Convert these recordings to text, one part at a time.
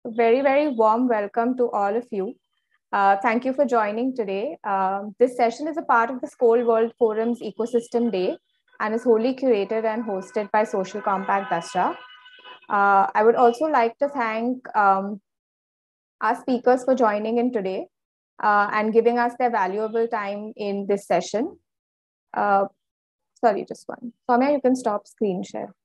Very, very warm welcome to all of you. Thank you for joining today. This session is a part of the Skoll World Forum's Ecosystem Day and is wholly curated and hosted by Social Compact Dasra. I would also like to thank our speakers for joining in today and giving us their valuable time in this session. Sorry, just one. Soumya, you can stop screen share.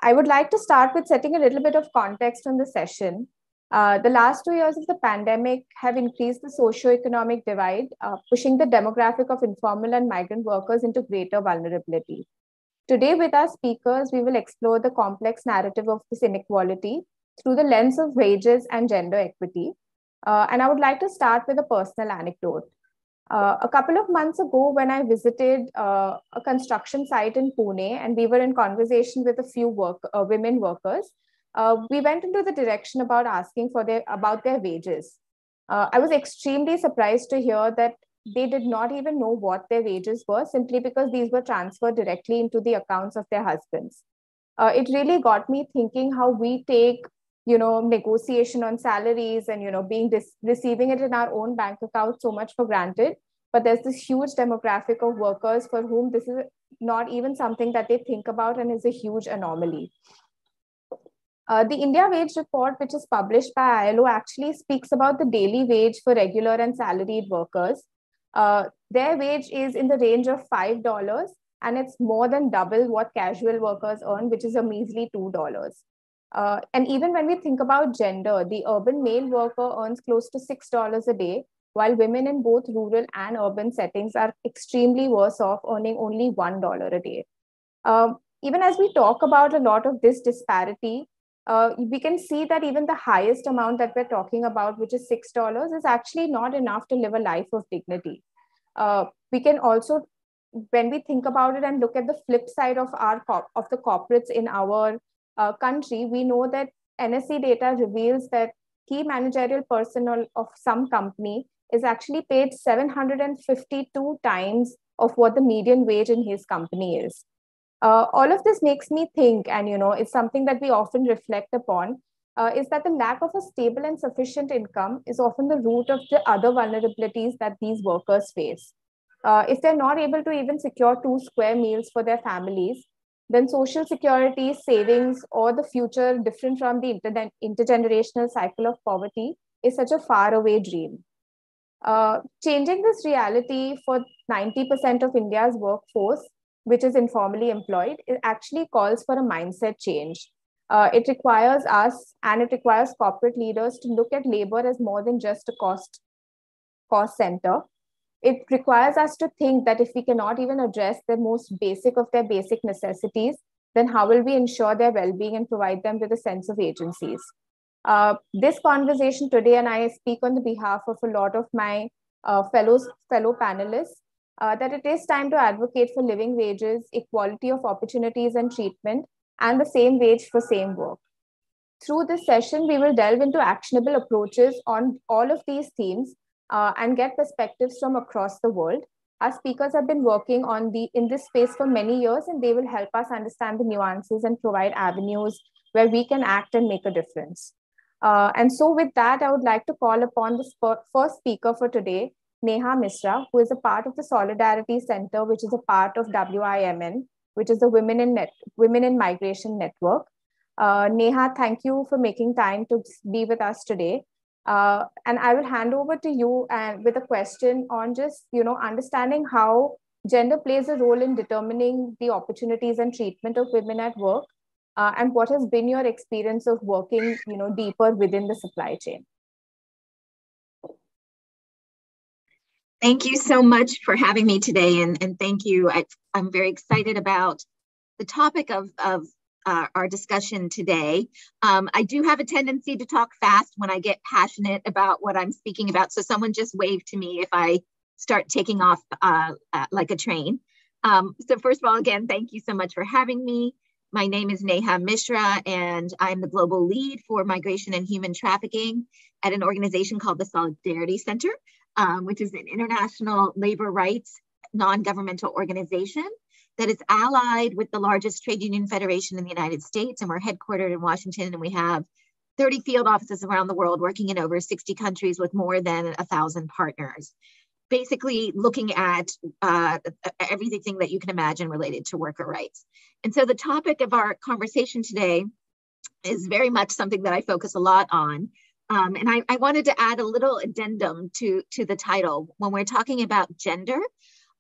I would like to start with setting a little bit of context on the session. The last 2 years of the pandemic have increased the socio-economic divide, pushing the demographic of informal and migrant workers into greater vulnerability. Today, with our speakers, we will explore the complex narrative of this inequality through the lens of wages and gender equity. And I would like to start with a personal anecdote. A couple of months ago, when I visited a construction site in Pune, and we were in conversation with a few women workers, we went into the direction about asking about their wages. I was extremely surprised to hear that they did not even know what their wages were, simply because these were transferred directly into the accounts of their husbands. It really got me thinking how we take negotiation on salaries and receiving it in our own bank account so much for granted, but there's this huge demographic of workers for whom this is not even something that they think about and is a huge anomaly. The India Wage Report, which is published by ILO, actually speaks about the daily wage for regular and salaried workers. Their wage is in the range of $5, and it's more than double what casual workers earn, which is a measly $2. And even when we think about gender, the urban male worker earns close to $6 a day, while women in both rural and urban settings are extremely worse off, earning only $1 a day. Even as we talk about a lot of this disparity, we can see that even the highest amount that we're talking about, which is $6, is actually not enough to live a life of dignity. We can also, when we think about it and look at the flip side of the corporates in our country, we know that NSE data reveals that key managerial personnel of some company is actually paid 752 times of what the median wage in his company is. All of this makes me think, and it's something that we often reflect upon, is that the lack of a stable and sufficient income is often the root of the other vulnerabilities that these workers face. If they're not able to even secure 2 square meals for their families, then social security, savings, or the future different from the intergenerational cycle of poverty is such a faraway dream. Changing this reality for 90% of India's workforce, which is informally employed, it actually calls for a mindset change. It requires us, and it requires corporate leaders, to look at labor as more than just a cost center. It requires us to think that if we cannot even address the most basic of their basic necessities, then how will we ensure their well-being and provide them with a sense of agencies? This conversation today, and I speak on the behalf of a lot of my fellow panelists, that it is time to advocate for living wages, equality of opportunities and treatment, and the same wage for same work. Through this session, we will delve into actionable approaches on all of these themes and get perspectives from across the world. Our speakers have been working in this space for many years, and they will help us understand the nuances and provide avenues where we can act and make a difference. And so with that, I would like to call upon the first speaker for today, Neha Mishra, who is a part of the Solidarity Center, which is a part of WIMN, which is the Women in Migration Network. Neha, thank you for making time to be with us today. And I will hand over to you with a question on just, understanding how gender plays a role in determining the opportunities and treatment of women at work, and what has been your experience of working, deeper within the supply chain. Thank you so much for having me today, and thank you. I'm very excited about the topic of our discussion today. I do have a tendency to talk fast when I get passionate about what I'm speaking about, so someone just wave to me if I start taking off like a train. So first of all, again, thank you so much for having me. My name is Neha Mishra, and I'm the global lead for migration and human trafficking at an organization called the Solidarity Center, which is an international labor rights non-governmental organization. that is allied with the largest trade union federation in the United States, and we're headquartered in Washington, and we have 30 field offices around the world working in over 60 countries with more than 1,000 partners, basically looking at everything that you can imagine related to worker rights. And so the topic of our conversation today is very much something that I focus a lot on. And I wanted to add a little addendum to the title. When we're talking about gender,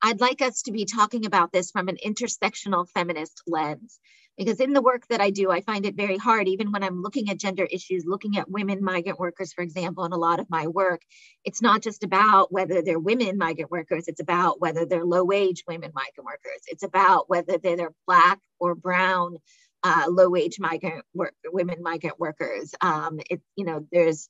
I'd like us to be talking about this from an intersectional feminist lens, because in the work that I do, I find it very hard, even when I'm looking at gender issues, looking at women migrant workers, for example, in a lot of my work, it's not just about whether they're women migrant workers, it's about whether they're low-wage women migrant workers. It's about whether they're Black or brown low-wage women migrant workers. There's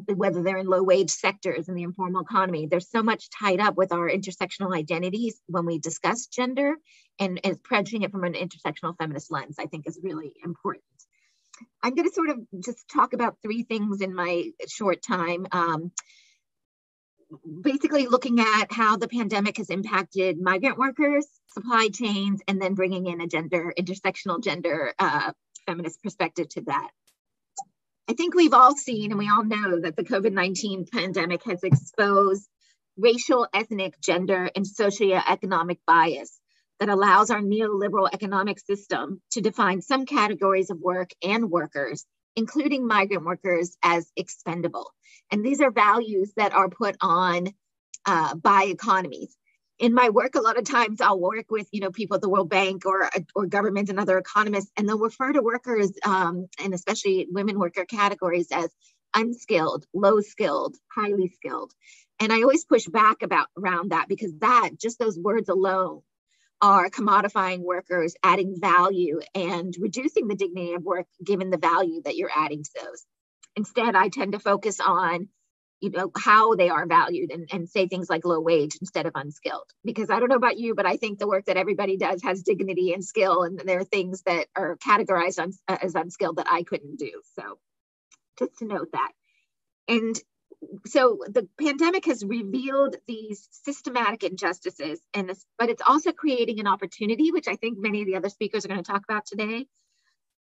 whether they're in low-wage sectors in the informal economy. There's so much tied up with our intersectional identities when we discuss gender, and approaching it from an intersectional feminist lens, I think, is really important. I'm going to sort of just talk about three things in my short time. Basically looking at how the pandemic has impacted migrant workers, supply chains, and then bringing in a intersectional gender feminist perspective to that. I think we've all seen and we all know that the COVID-19 pandemic has exposed racial, ethnic, gender, and socioeconomic bias that allows our neoliberal economic system to define some categories of work and workers, including migrant workers, as expendable. And these are values that are put on by economies. In my work, a lot of times I'll work with people at the World Bank or government and other economists, and they'll refer to workers, and especially women worker categories, as unskilled, low skilled, highly skilled. And I always push back around that, because just those words alone are commodifying workers, adding value, and reducing the dignity of work given the value that you're adding to those. Instead, I tend to focus on how they are valued and say things like low wage instead of unskilled. Because I don't know about you, but I think the work that everybody does has dignity and skill, and there are things that are categorized as unskilled that I couldn't do. So just to note that. And so the pandemic has revealed these systematic injustices, but it's also creating an opportunity, which I think many of the other speakers are going to talk about today,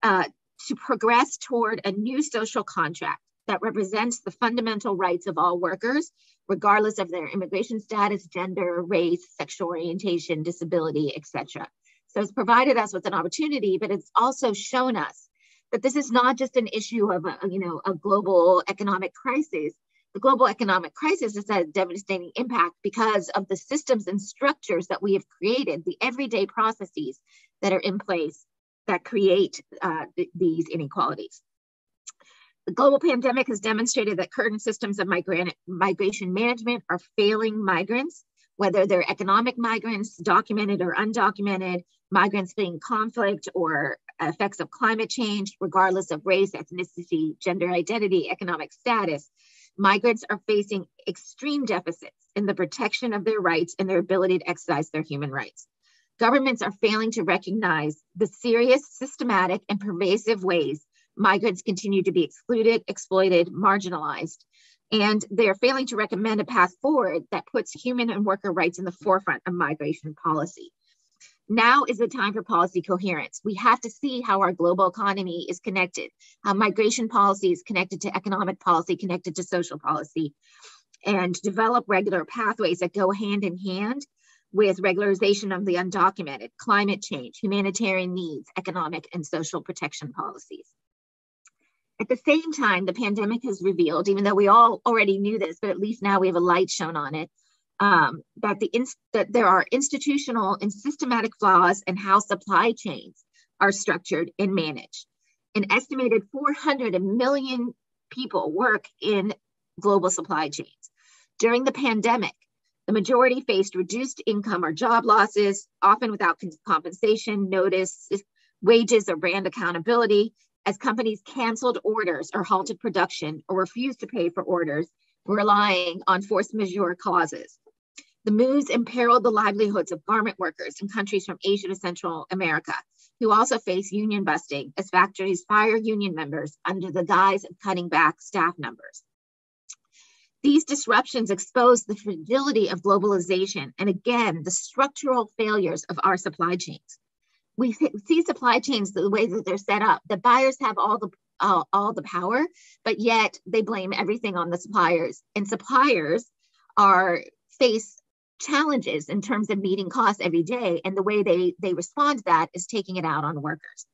to progress toward a new social contract that represents the fundamental rights of all workers, regardless of their immigration status, gender, race, sexual orientation, disability, etc. So it's provided us with an opportunity, but it's also shown us that this is not just an issue of a global economic crisis. The global economic crisis has had a devastating impact because of the systems and structures that we have created, the everyday processes that are in place that create these inequalities. The global pandemic has demonstrated that current systems of migration management are failing migrants, whether they're economic migrants, documented or undocumented, migrants fleeing conflict or effects of climate change, regardless of race, ethnicity, gender identity, economic status. Migrants are facing extreme deficits in the protection of their rights and their ability to exercise their human rights. Governments are failing to recognize the serious, systematic, and pervasive ways migrants continue to be excluded, exploited, marginalized, and they are failing to recommend a path forward that puts human and worker rights in the forefront of migration policy. Now is the time for policy coherence. We have to see how our global economy is connected, how migration policy is connected to economic policy, connected to social policy, and develop regular pathways that go hand in hand with regularization of the undocumented, climate change, humanitarian needs, economic and social protection policies. At the same time, the pandemic has revealed, even though we all already knew this, but at least now we have a light shown on it, that there are institutional and systematic flaws in how supply chains are structured and managed. An estimated 400 million people work in global supply chains. During the pandemic, the majority faced reduced income or job losses, often without compensation, notice, wages, or brand accountability, as companies canceled orders or halted production or refused to pay for orders, relying on force majeure clauses. The moves imperiled the livelihoods of garment workers in countries from Asia to Central America, who also face union busting as factories fire union members under the guise of cutting back staff numbers. These disruptions expose the fragility of globalization and, again, the structural failures of our supply chains. We see supply chains the way that they're set up. The buyers have all the power, but yet they blame everything on the suppliers. And suppliers face challenges in terms of meeting costs every day. And the way they respond to that is taking it out on workers.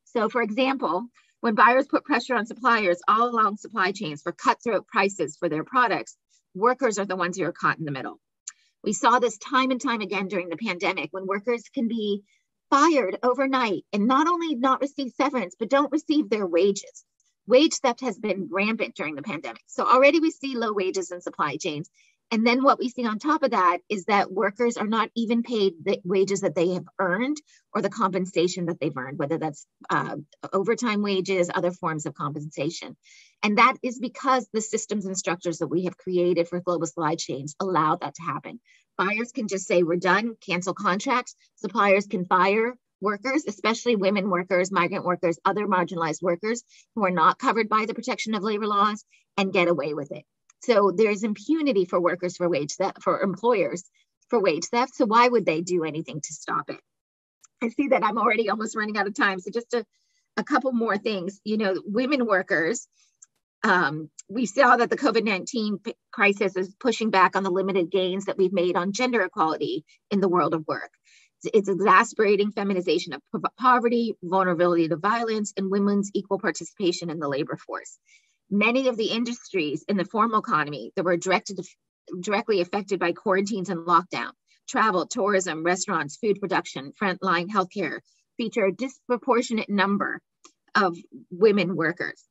So, for example, when buyers put pressure on suppliers all along supply chains for cutthroat prices for their products, workers are the ones who are caught in the middle. We saw this time and time again during the pandemic, when workers can be fired overnight and not only not receive severance, but don't receive their wages. Wage theft has been rampant during the pandemic. So already we see low wages in supply chains. And then what we see on top of that is that workers are not even paid the wages that they have earned or the compensation that they've earned, whether that's overtime wages, other forms of compensation. And that is because the systems and structures that we have created for global supply chains allow that to happen. Buyers can just say, we're done, cancel contracts. Suppliers can fire workers, especially women workers, migrant workers, other marginalized workers who are not covered by the protection of labor laws, and get away with it. So there's impunity for workers for wage theft, for employers for wage theft. So why would they do anything to stop it? I see that I'm already almost running out of time. So just a couple more things. Women workers, we saw that the COVID-19 crisis is pushing back on the limited gains that we've made on gender equality in the world of work. It's exacerbating feminization of poverty, vulnerability to violence, and women's equal participation in the labor force. Many of the industries in the formal economy that were directly affected by quarantines and lockdown, travel, tourism, restaurants, food production, frontline healthcare, feature a disproportionate number of women workers.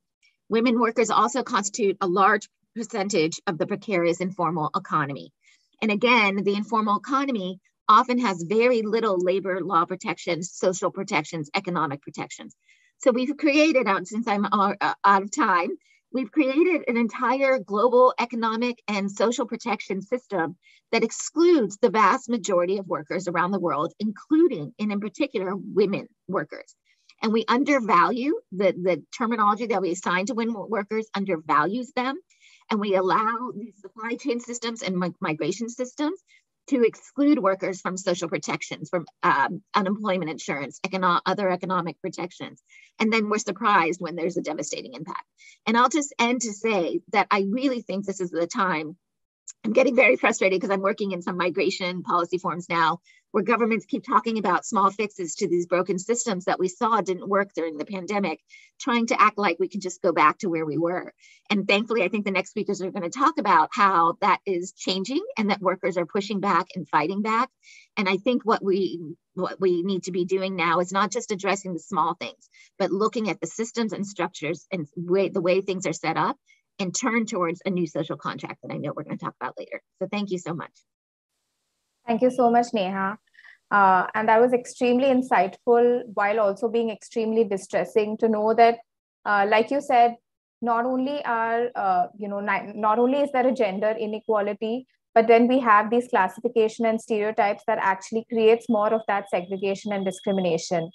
Women workers also constitute a large percentage of the precarious informal economy. And again, the informal economy often has very little labor law protections, social protections, economic protections. So we've created, since I'm out of time, we've created an entire global economic and social protection system that excludes the vast majority of workers around the world, including, and in particular, women workers. And we undervalue the terminology that we assign to women workers, undervalues them. And we allow these supply chain systems and migration systems to exclude workers from social protections, from unemployment insurance, other economic protections. And then we're surprised when there's a devastating impact. And I'll just end to say that I really think this is the time. I'm getting very frustrated because I'm working in some migration policy forums now where governments keep talking about small fixes to these broken systems that we saw didn't work during the pandemic, trying to act like we can just go back to where we were. And thankfully, I think the next speakers are going to talk about how that is changing and that workers are pushing back and fighting back. And I think what we need to be doing now is not just addressing the small things, but looking at the systems and structures and the way things are set up, and turn towards a new social contract that I know we're going to talk about later. So thank you so much. Thank you so much, Neha. And that was extremely insightful, while also being extremely distressing to know that, like you said, not only is there a gender inequality, but then we have these classification and stereotypes that actually creates more of that segregation and discrimination.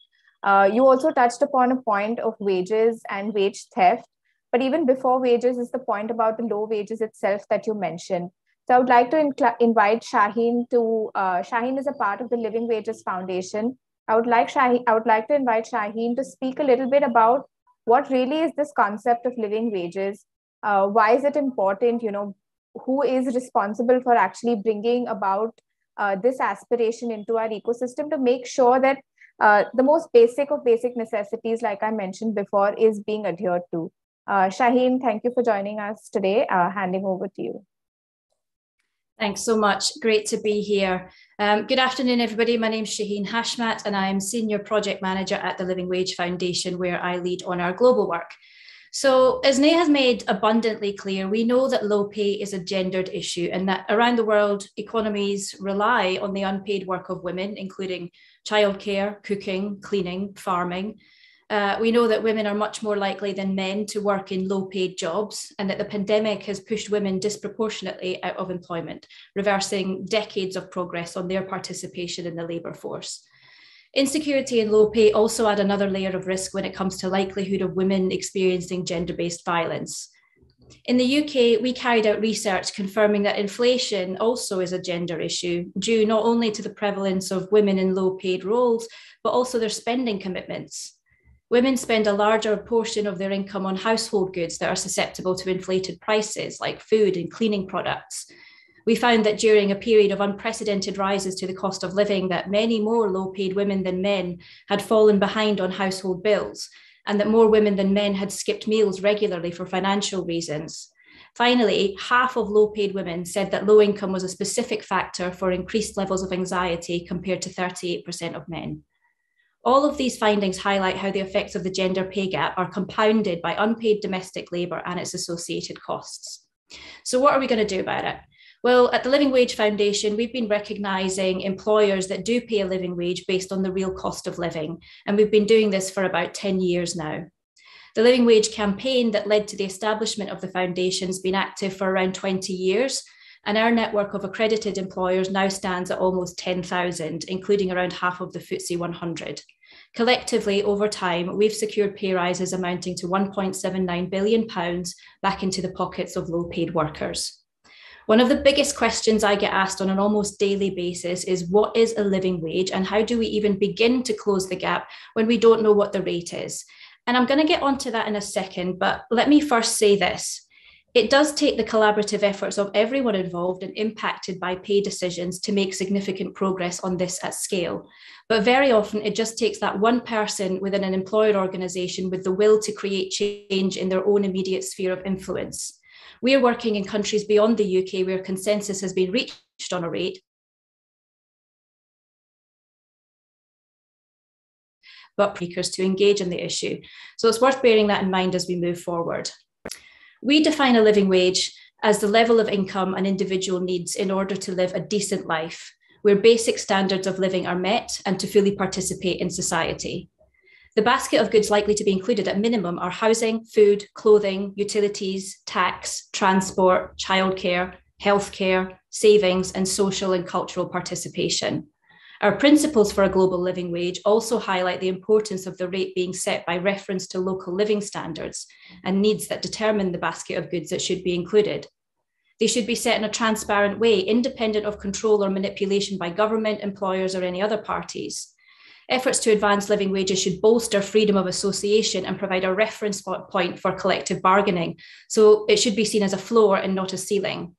You also touched upon a point of wages and wage theft. But even before wages is the point about the low wages itself that you mentioned. So I would like to invite Shaheen to, Shaheen is a part of the Living Wages Foundation. I would like to invite Shaheen to speak a little bit about what really is this concept of living wages. Why is it important? Who is responsible for actually bringing about this aspiration into our ecosystem to make sure that the most basic of basic necessities, like I mentioned before, is being adhered to. Shaheen, thank you for joining us today. Handing over to you. Thanks so much. Great to be here. Good afternoon, everybody. My name is Shaheen Hashmat, and I'm Senior Project Manager at the Living Wage Foundation, where I lead on our global work. So as Neha has made abundantly clear, we know that low pay is a gendered issue, and that around the world, economies rely on the unpaid work of women, including childcare, cooking, cleaning, farming. We know that women are much more likely than men to work in low-paid jobs, and that the pandemic has pushed women disproportionately out of employment, reversing decades of progress on their participation in the labour force. Insecurity and low pay also add another layer of risk when it comes to likelihood of women experiencing gender-based violence. In the UK, we carried out research confirming that inflation also is a gender issue, due not only to the prevalence of women in low-paid roles, but also their spending commitments. Women spend a larger portion of their income on household goods that are susceptible to inflated prices, like food and cleaning products. We found that during a period of unprecedented rises to the cost of living, that many more low-paid women than men had fallen behind on household bills, and that more women than men had skipped meals regularly for financial reasons. Finally, half of low-paid women said that low income was a specific factor for increased levels of anxiety compared to 38% of men. All of these findings highlight how the effects of the gender pay gap are compounded by unpaid domestic labour and its associated costs. So what are we going to do about it? Well, at the Living Wage Foundation, we've been recognising employers that do pay a living wage based on the real cost of living, and we've been doing this for about 10 years now. The Living Wage campaign that led to the establishment of the foundation has been active for around 20 years, and our network of accredited employers now stands at almost 10,000, including around half of the FTSE 100. Collectively, over time, we've secured pay rises amounting to £1.79 billion back into the pockets of low-paid workers. One of the biggest questions I get asked on an almost daily basis is, what is a living wage and how do we even begin to close the gap when we don't know what the rate is? And I'm going to get onto that in a second, but let me first say this. It does take the collaborative efforts of everyone involved and impacted by pay decisions to make significant progress on this at scale. But very often it just takes that one person within an employer organisation with the will to create change in their own immediate sphere of influence. We are working in countries beyond the UK where consensus has been reached on a rate, but speakers to engage in the issue. So it's worth bearing that in mind as we move forward. We define a living wage as the level of income an individual needs in order to live a decent life, where basic standards of living are met and to fully participate in society. The basket of goods likely to be included at minimum are housing, food, clothing, utilities, tax, transport, childcare, healthcare, savings, and social and cultural participation. Our principles for a global living wage also highlight the importance of the rate being set by reference to local living standards and needs that determine the basket of goods that should be included. They should be set in a transparent way, independent of control or manipulation by government, employers, or any other parties. Efforts to advance living wages should bolster freedom of association and provide a reference point for collective bargaining. So it should be seen as a floor and not a ceiling.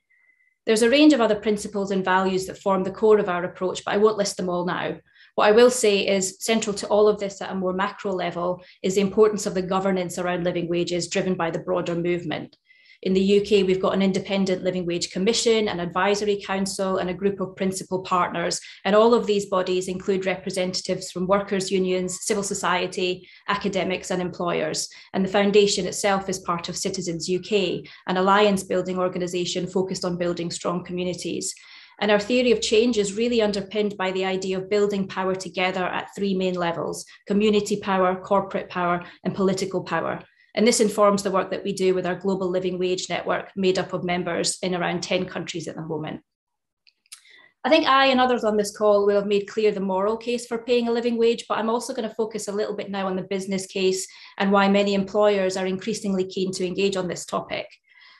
There's a range of other principles and values that form the core of our approach, but I won't list them all now. What I will say is central to all of this at a more macro level is the importance of the governance around living wages driven by the broader movement. In the UK, we've got an independent living wage commission, an advisory council, and a group of principal partners. And all of these bodies include representatives from workers' unions, civil society, academics, and employers. And the foundation itself is part of Citizens UK, an alliance building organisation focused on building strong communities. And our theory of change is really underpinned by the idea of building power together at three main levels: community power, corporate power, and political power. And this informs the work that we do with our global living wage network, made up of members in around 10 countries at the moment. I think I and others on this call will have made clear the moral case for paying a living wage, but I'm also going to focus a little bit now on the business case and why many employers are increasingly keen to engage on this topic.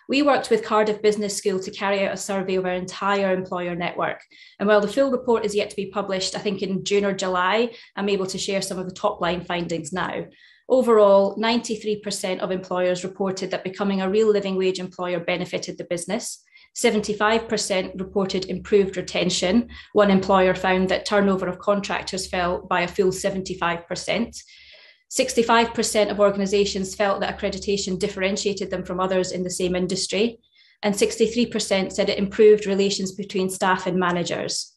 We worked with Cardiff Business School to carry out a survey of our entire employer network. And while the full report is yet to be published, I think in June or July, I'm able to share some of the top line findings now. Overall, 93% of employers reported that becoming a real living wage employer benefited the business. 75% reported improved retention. One employer found that turnover of contractors fell by a full 75%. 65% of organisations felt that accreditation differentiated them from others in the same industry. And 63% said it improved relations between staff and managers.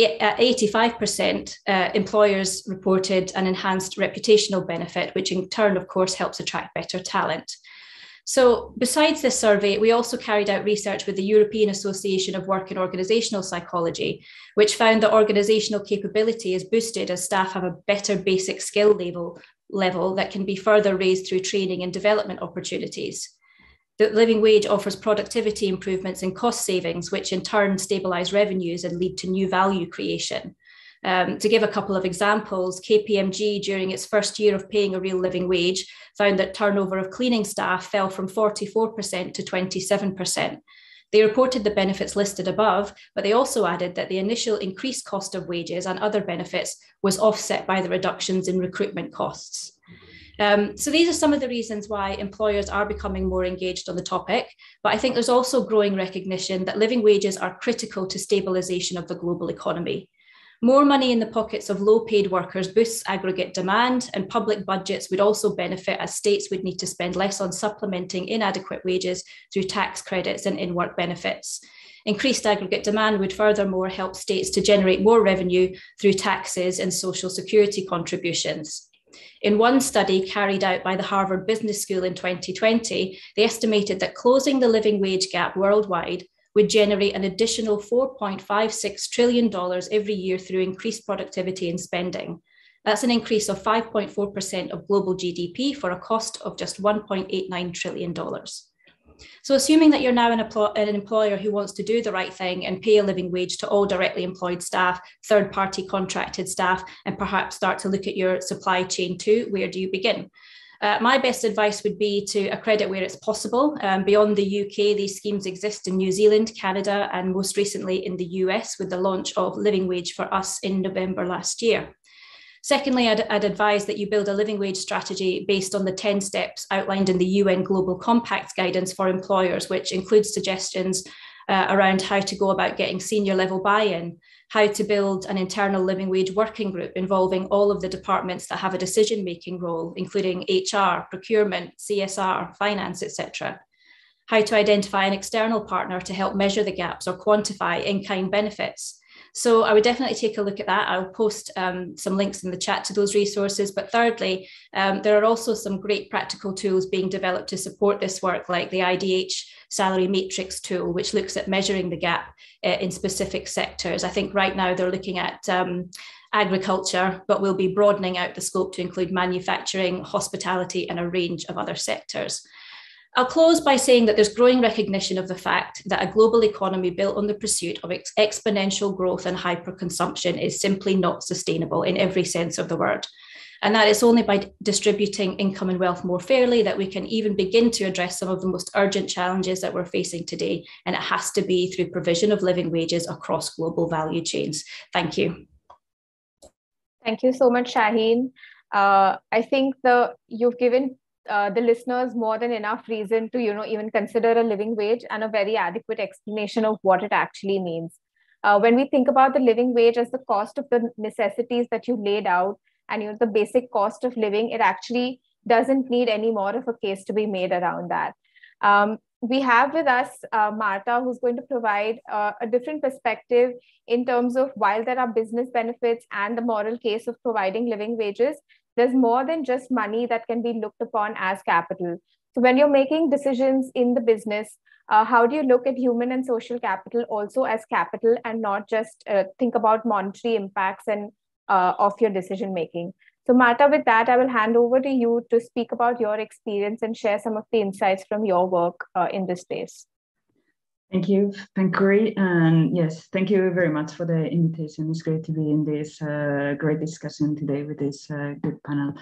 At 85%, employers reported an enhanced reputational benefit, which in turn, of course, helps attract better talent. So besides this survey, we also carried out research with the European Association of Work and Organisational Psychology, which found that organisational capability is boosted as staff have a better basic skill level that can be further raised through training and development opportunities. The living wage offers productivity improvements and cost savings, which in turn stabilise revenues and lead to new value creation. To give a couple of examples, KPMG during its first year of paying a real living wage found that turnover of cleaning staff fell from 44% to 27%. They reported the benefits listed above, but they also added that the initial increased cost of wages and other benefits was offset by the reductions in recruitment costs. So these are some of the reasons why employers are becoming more engaged on the topic, but I think there's also growing recognition that living wages are critical to stabilisation of the global economy. More money in the pockets of low-paid workers boosts aggregate demand, and public budgets would also benefit as states would need to spend less on supplementing inadequate wages through tax credits and in-work benefits. Increased aggregate demand would furthermore help states to generate more revenue through taxes and social security contributions. In one study carried out by the Harvard Business School in 2020, they estimated that closing the living wage gap worldwide would generate an additional $4.56 trillion every year through increased productivity and spending. That's an increase of 5.4% of global GDP for a cost of just $1.89 trillion. So assuming that you're now an employer who wants to do the right thing and pay a living wage to all directly employed staff, third-party contracted staff, and perhaps start to look at your supply chain too, where do you begin? My best advice would be to accredit where it's possible. Beyond the UK, these schemes exist in New Zealand, Canada, and most recently in the US with the launch of Living Wage for Us in November last year. Secondly, I'd advise that you build a living wage strategy based on the 10 steps outlined in the UN Global Compact guidance for employers, which includes suggestions around how to go about getting senior level buy-in, how to build an internal living wage working group involving all of the departments that have a decision-making role, including HR, procurement, CSR, finance, etc. How to identify an external partner to help measure the gaps or quantify in-kind benefits. So I would definitely take a look at that. I'll post some links in the chat to those resources. But thirdly, there are also some great practical tools being developed to support this work, like the IDH salary matrix tool, which looks at measuring the gap in specific sectors. I think right now they're looking at agriculture, but we'll be broadening out the scope to include manufacturing, hospitality, and a range of other sectors. I'll close by saying that there's growing recognition of the fact that a global economy built on the pursuit of exponential growth and hyperconsumption is simply not sustainable in every sense of the word. And that it's only by distributing income and wealth more fairly that we can even begin to address some of the most urgent challenges that we're facing today. And it has to be through provision of living wages across global value chains. Thank you. Thank you so much, Shaheen. I think you've given the listeners more than enough reason to, even consider a living wage and a very adequate explanation of what it actually means. When we think about the living wage as the cost of the necessities that you laid out, and the basic cost of living, it actually doesn't need any more of a case to be made around that. We have with us Marta, who's going to provide a different perspective in terms of while there are business benefits and the moral case of providing living wages, there's more than just money that can be looked upon as capital. So when you're making decisions in the business, how do you look at human and social capital also as capital and not just think about monetary impacts and of your decision making? So Marta, with that, I will hand over to you to speak about your experience and share some of the insights from your work in this space. Thank you, Pankuri. And yes, thank you very much for the invitation. It's great to be in this great discussion today with this good panel.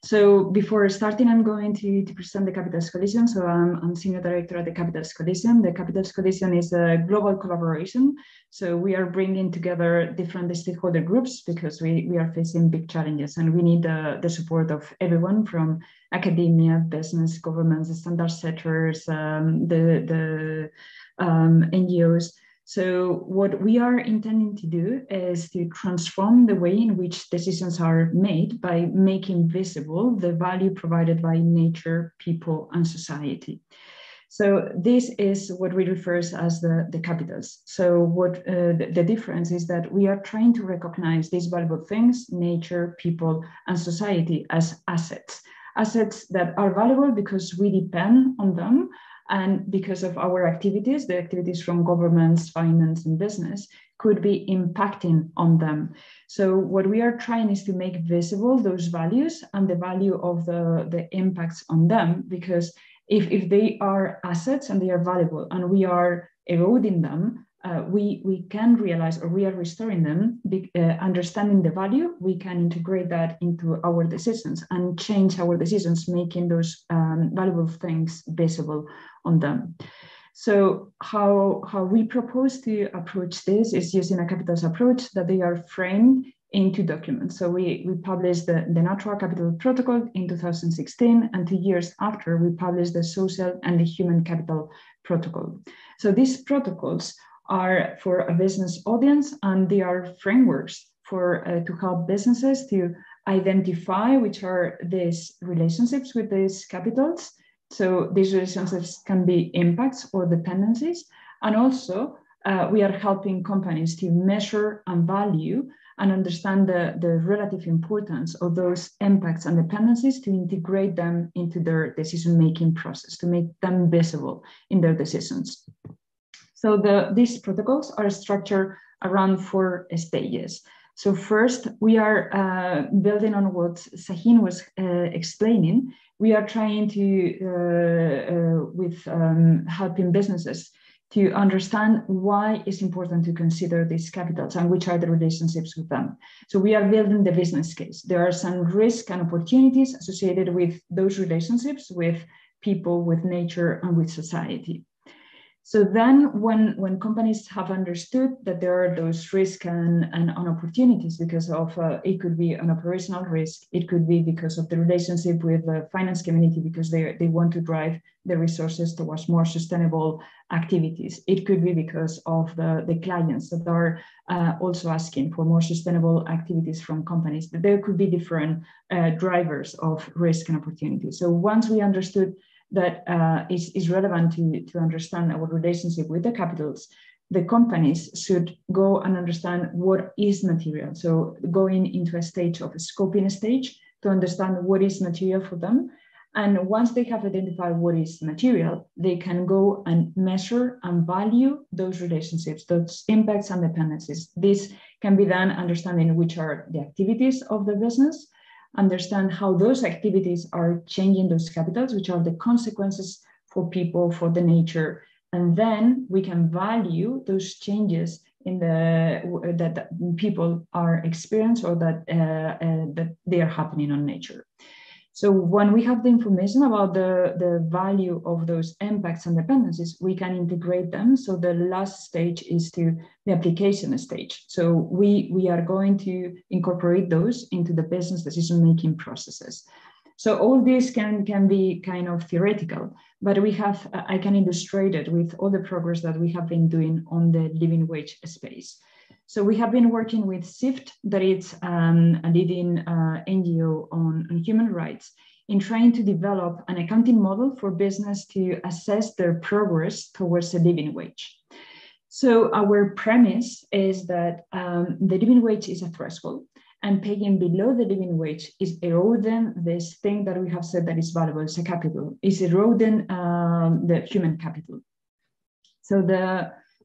So before starting, I'm going to present the Capitals Coalition. So I'm Senior Director at the Capitals Coalition. The Capitals Coalition is a global collaboration. So we are bringing together different stakeholder groups because we are facing big challenges and we need the support of everyone from academia, business, governments, standard setters, the NGOs. So what we are intending to do is to transform the way in which decisions are made by making visible the value provided by nature, people, and society. So this is what we refer as the capitals. So what the difference is that we are trying to recognize these valuable things, nature, people, and society, as assets. Assets that are valuable because we depend on them, and because of our activities, the activities from governments, finance, and business could be impacting on them. So what we are trying is to make visible those values and the value of the impacts on them, because if they are assets and they are valuable and we are eroding them, we can realize, or we are restoring them, understanding the value, we can integrate that into our decisions and change our decisions, making those valuable things visible on them. So how we propose to approach this is using a capitals approach that they are framed into documents. So we published the Natural Capital Protocol in 2016, and 2 years after, we published the Social and the Human Capital Protocol. So these protocols are for a business audience, and they are frameworks for to help businesses to identify which are these relationships with these capitals. So these relationships can be impacts or dependencies, and also we are helping companies to measure and value and understand the relative importance of those impacts and dependencies, to integrate them into their decision-making process, to make them visible in their decisions. So these protocols are structured around 4 stages. So first, we are building on what Shaheen was explaining. We are trying to, helping businesses to understand why it's important to consider these capitals and which are the relationships with them. So we are building the business case. There are some risks and opportunities associated with those relationships with people, with nature, and with society. So then when companies have understood that there are those risks and opportunities because of, it could be an operational risk, it could be because of the relationship with the finance community because they want to drive the resources towards more sustainable activities. It could be because of the clients that are also asking for more sustainable activities from companies. There could be different drivers of risk and opportunity. So once we understood that is relevant to understand our relationship with the capitals, the companies should go and understand what is material. So going into a stage of a scoping stage to understand what is material for them. And once they have identified what is material, they can go and measure and value those relationships, those impacts and dependencies. This can be done understanding which are the activities of the business, understand how those activities are changing those capitals, which are the consequences for people, for the nature, and then we can value those changes in that people are experiencing or that they are happening on nature. So when we have the information about the value of those impacts and dependencies, we can integrate them. So the last stage is the application stage. So we are going to incorporate those into the business decision-making processes. So all this can be kind of theoretical, but I can illustrate it with all the progress that we have been doing on the living wage space. So we have been working with SIFT, that is a leading NGO on human rights, in trying to develop an accounting model for business to assess their progress towards a living wage. So our premise is that the living wage is a threshold, and paying below the living wage is eroding this thing that we have said that is valuable, it's a capital, is eroding the human capital. So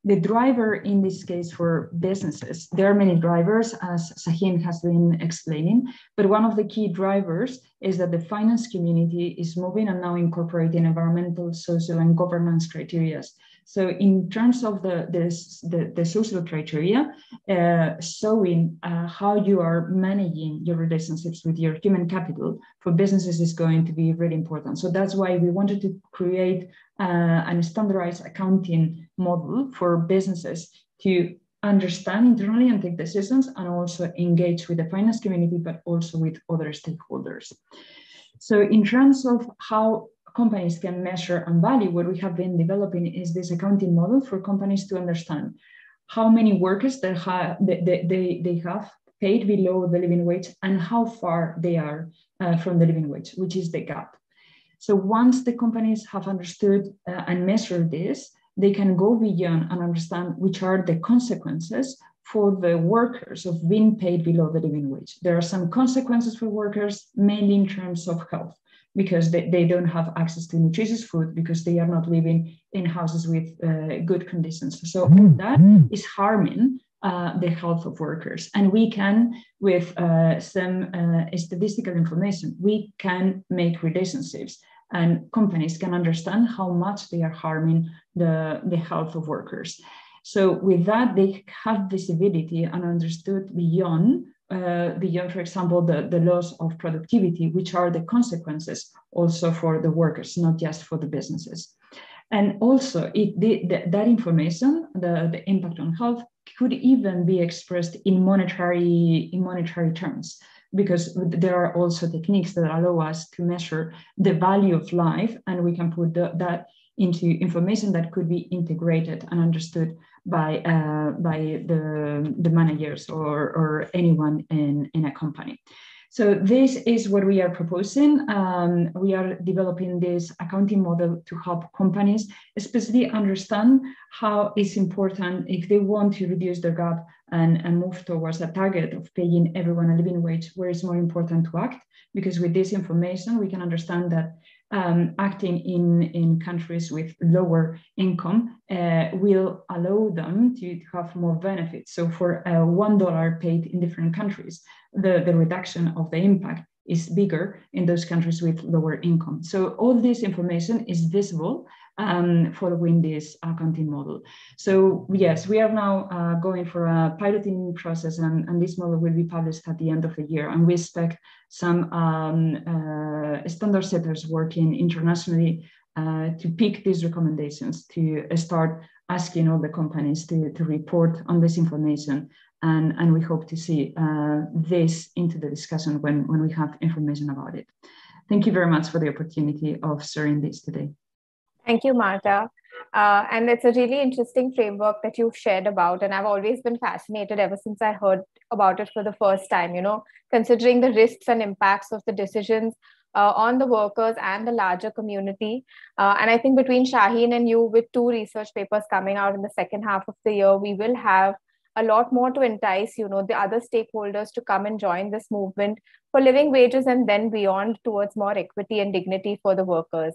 the driver in this case for businesses, there are many drivers, as Shaheen has been explaining, but one of the key drivers is that the finance community is moving and now incorporating environmental, social, and governance criteria. So in terms of the social criteria, showing how you are managing your relationships with your human capital for businesses is going to be really important. So that's why we wanted to create a standardized accounting model for businesses to understand internally and take decisions, and also engage with the finance community, but also with other stakeholders. So in terms of how companies can measure and value, what we have been developing is this accounting model for companies to understand how many workers they have paid below the living wage and how far they are from the living wage, which is the gap. So once the companies have understood and measured this, they can go beyond and understand which are the consequences for the workers of being paid below the living wage. There are some consequences for workers, mainly in terms of health, because they don't have access to nutritious food, because they are not living in houses with good conditions. So all that is harming the health of workers. And we can, with some statistical information, we can make relationships, and companies can understand how much they are harming the health of workers. So with that, they have visibility and understood beyond, for example, the loss of productivity, which are the consequences also for the workers, not just for the businesses. And also that information, the impact on health, could even be expressed in monetary terms, because there are also techniques that allow us to measure the value of life, and we can put that into information that could be integrated and understood by the managers or anyone in a company. So this is what we are proposing. We are developing this accounting model to help companies especially understand how it's important if they want to reduce their gap and move towards a target of paying everyone a living wage, where it's more important to act. Because with this information, we can understand that acting in countries with lower income will allow them to have more benefits. So for $1 paid in different countries, the reduction of the impact is bigger in those countries with lower income. So all this information is visible following this accounting model. So yes, we are now going for a piloting process, and this model will be published at the end of the year. And we expect some standard setters working internationally to pick these recommendations, to start asking all the companies to report on this information. And we hope to see this into the discussion when we have information about it. Thank you very much for the opportunity of sharing this today. Thank you, Marta. And it's a really interesting framework that you've shared about. And I've always been fascinated ever since I heard about it for the first time, considering the risks and impacts of the decisions on the workers and the larger community. And I think between Shaheen and you, with 2 research papers coming out in the second half of the year, we will have a lot more to entice, the other stakeholders to come and join this movement for living wages and then beyond towards more equity and dignity for the workers.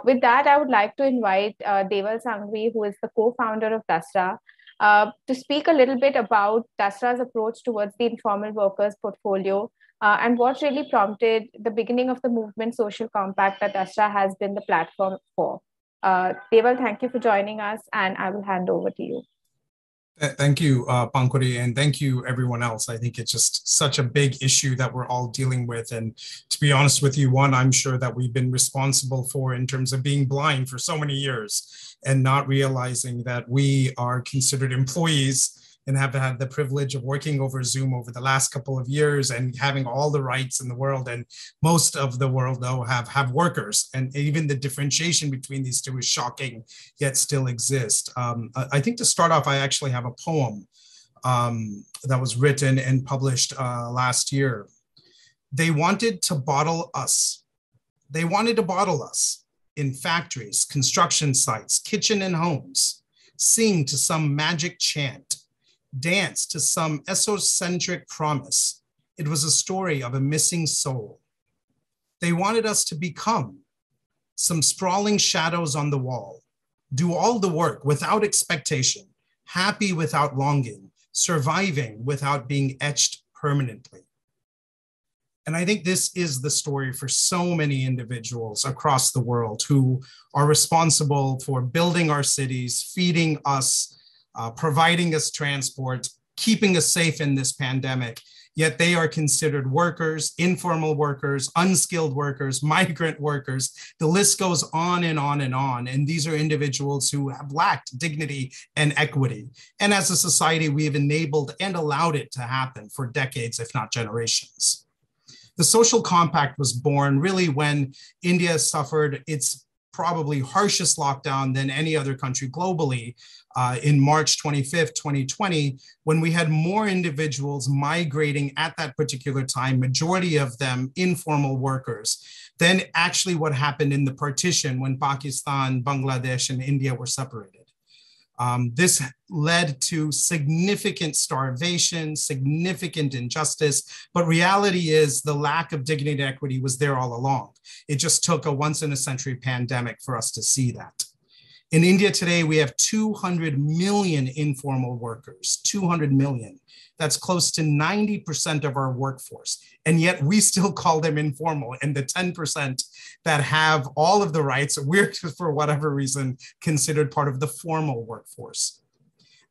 With that, I would like to invite Deval Sanghvi, who is the co-founder of DASRA, to speak a little bit about DASRA's approach towards the informal workers portfolio and what really prompted the beginning of the movement social compact that DASRA has been the platform for. Deval, thank you for joining us, and I will hand over to you. Thank you, Pankuri, and thank you everyone else. I think it's just such a big issue that we're all dealing with. And to be honest with you, one, I'm sure that we've been responsible for in terms of being blind for so many years and not realizing that we are considered employees and have had the privilege of working over Zoom over the last couple of years and having all the rights in the world. And most of the world, though, have workers. And even the differentiation between these two is shocking, yet still exist. I think to start off, I actually have a poem that was written and published last year. They wanted to bottle us. They wanted to bottle us in factories, construction sites, kitchen and homes, sing to some magic chant, dance to some esocentric promise. It was a story of a missing soul. They wanted us to become some sprawling shadows on the wall, do all the work without expectation, happy without longing, surviving without being etched permanently. And I think this is the story for so many individuals across the world who are responsible for building our cities, feeding us, providing us transport, keeping us safe in this pandemic, yet they are considered workers, informal workers, unskilled workers, migrant workers. The list goes on and on and on. And these are individuals who have lacked dignity and equity. And as a society, we have enabled and allowed it to happen for decades, if not generations. The social compact was born really when India suffered its probably harshest lockdown than any other country globally in March 25th, 2020, when we had more individuals migrating at that particular time, majority of them informal workers, than actually what happened in the partition when Pakistan, Bangladesh, and India were separated. This led to significant starvation, significant injustice, but reality is the lack of dignity and equity was there all along. It just took a once-in-a-century pandemic for us to see that. In India today, we have 200 million informal workers, 200 million. That's close to 90% of our workforce. And yet we still call them informal. And the 10% that have all of the rights, we're, for whatever reason, considered part of the formal workforce.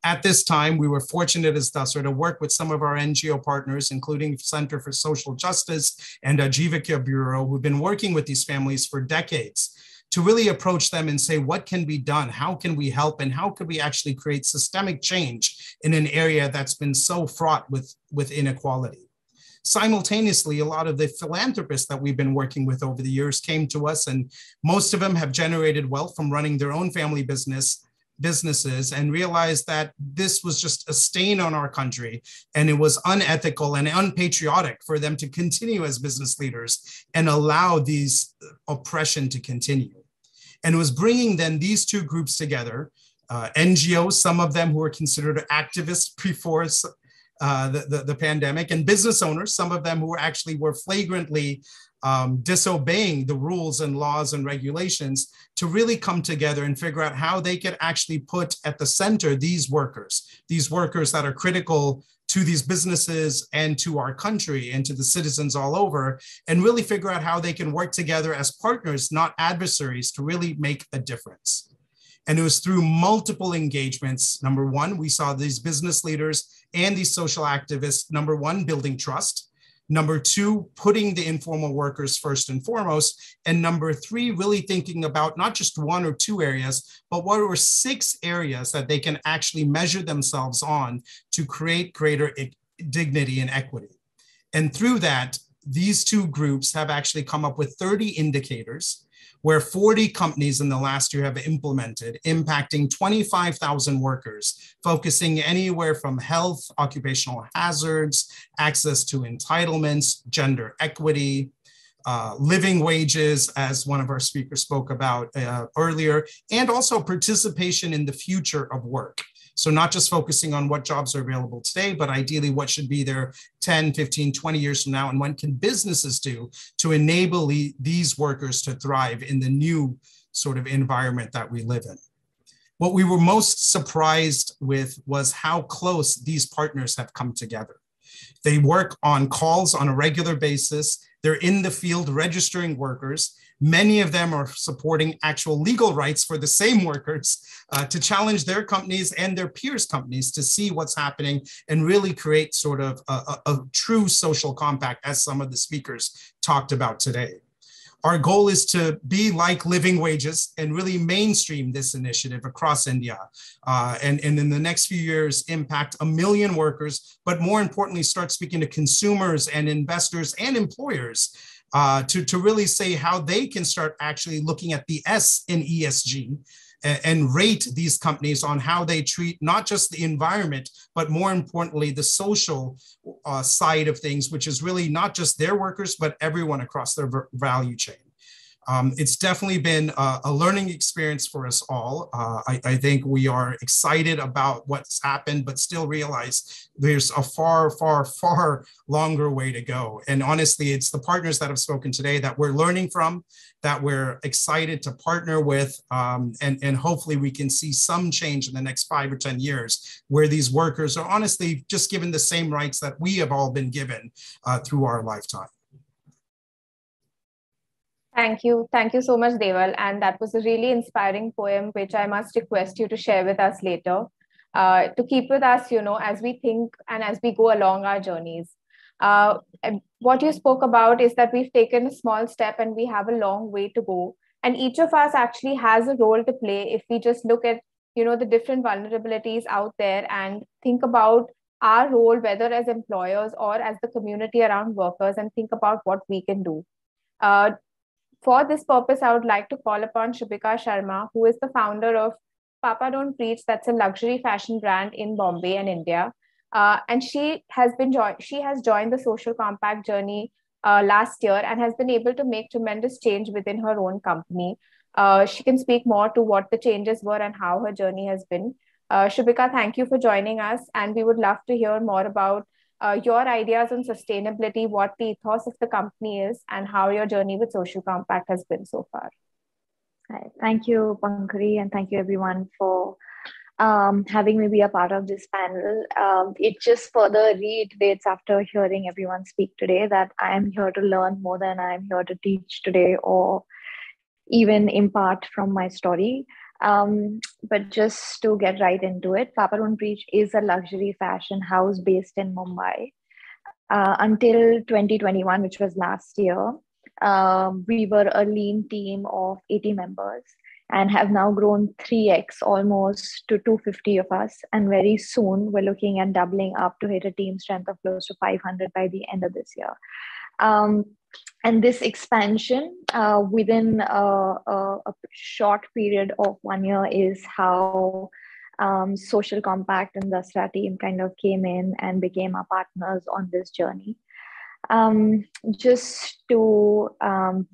At this time, we were fortunate as Dasar to work with some of our NGO partners, including Center for Social Justice and Ajivika Bureau, who've been working with these families for decades, to really approach them and say, what can be done? How can we help? And how could we actually create systemic change in an area that's been so fraught with inequality? Simultaneously, a lot of the philanthropists that we've been working with over the years came to us, and most of them have generated wealth from running their own family businesses and realized that this was just a stain on our country, and it was unethical and unpatriotic for them to continue as business leaders and allow these oppression to continue. And it was bringing then these two groups together, NGOs, some of them who were considered activists before the pandemic, and business owners, some of them who were flagrantly disobeying the rules and laws and regulations, to really come together and figure out how they could actually put at the center these workers that are critical to these businesses and to our country and to the citizens all over, and really figure out how they can work together as partners, not adversaries, to really make a difference. And it was through multiple engagements. Number one, we saw these business leaders and these social activists, number one, building trust. Number two, putting the informal workers first and foremost. And number three, really thinking about not just one or two areas, but what were 6 areas that they can actually measure themselves on to create greater dignity and equity. And through that, these two groups have actually come up with 30 indicators where 40 companies in the last year have implemented, impacting 25,000 workers, focusing anywhere from health, occupational hazards, access to entitlements, gender equity, living wages, as one of our speakers spoke about earlier, and also participation in the future of work. So not just focusing on what jobs are available today, but ideally what should be there 10, 15, 20 years from now, and what can businesses do to enable these workers to thrive in the new sort of environment that we live in. What we were most surprised with was how close these partners have come together. They work on calls on a regular basis. They're in the field registering workers. Many of them are supporting actual legal rights for the same workers to challenge their companies and their peers' companies to see what's happening and really create sort of a true social compact, as some of the speakers talked about today. Our goal is to be like living wages and really mainstream this initiative across India. And in the next few years, impact 1 million workers, but more importantly, start speaking to consumers and investors and employers to really say how they can start actually looking at the S in ESG and rate these companies on how they treat not just the environment, but more importantly, the social side of things, which is really not just their workers, but everyone across their value chain. It's definitely been a learning experience for us all. I think we are excited about what's happened, but still realize there's a far, far, far longer way to go. And honestly, it's the partners that have spoken today that we're learning from, that we're excited to partner with, and hopefully we can see some change in the next 5 or 10 years where these workers are honestly just given the same rights that we have all been given through our lifetime. Thank you. Thank you so much, Deval. And that was a really inspiring poem, which I must request you to share with us later, to keep with us, as we think and as we go along our journeys. What you spoke about is that we've taken a small step and we have a long way to go. And each of us actually has a role to play if we just look at, the different vulnerabilities out there and think about our role, whether as employers or as the community around workers, and think about what we can do. For this purpose, I would like to call upon Shubhika Sharma, who is the founder of Papa Don't Preach. That's a luxury fashion brand in Bombay and India. And she has joined the social compact journey last year and has been able to make tremendous change within her own company. She can speak more to what the changes were and how her journey has been. Shubhika, thank you for joining us. And we would love to hear more about your ideas on sustainability, what the ethos of the company is, and how your journey with Social Compact has been so far. Hi. Thank you, Pankari, and thank you everyone for having me be a part of this panel. It just further reiterates after hearing everyone speak today that I am here to learn more than I am here to teach today or even impart from my story. But just to get right into it, Papa Don't Preach is a luxury fashion house based in Mumbai. Until 2021, which was last year, we were a lean team of 80 members and have now grown 3x almost to 250 of us. And very soon we're looking at doubling up to hit a team strength of close to 500 by the end of this year. And this expansion within a short period of 1 year is how Social Compact and Dasra team kind of came in and became our partners on this journey. Just to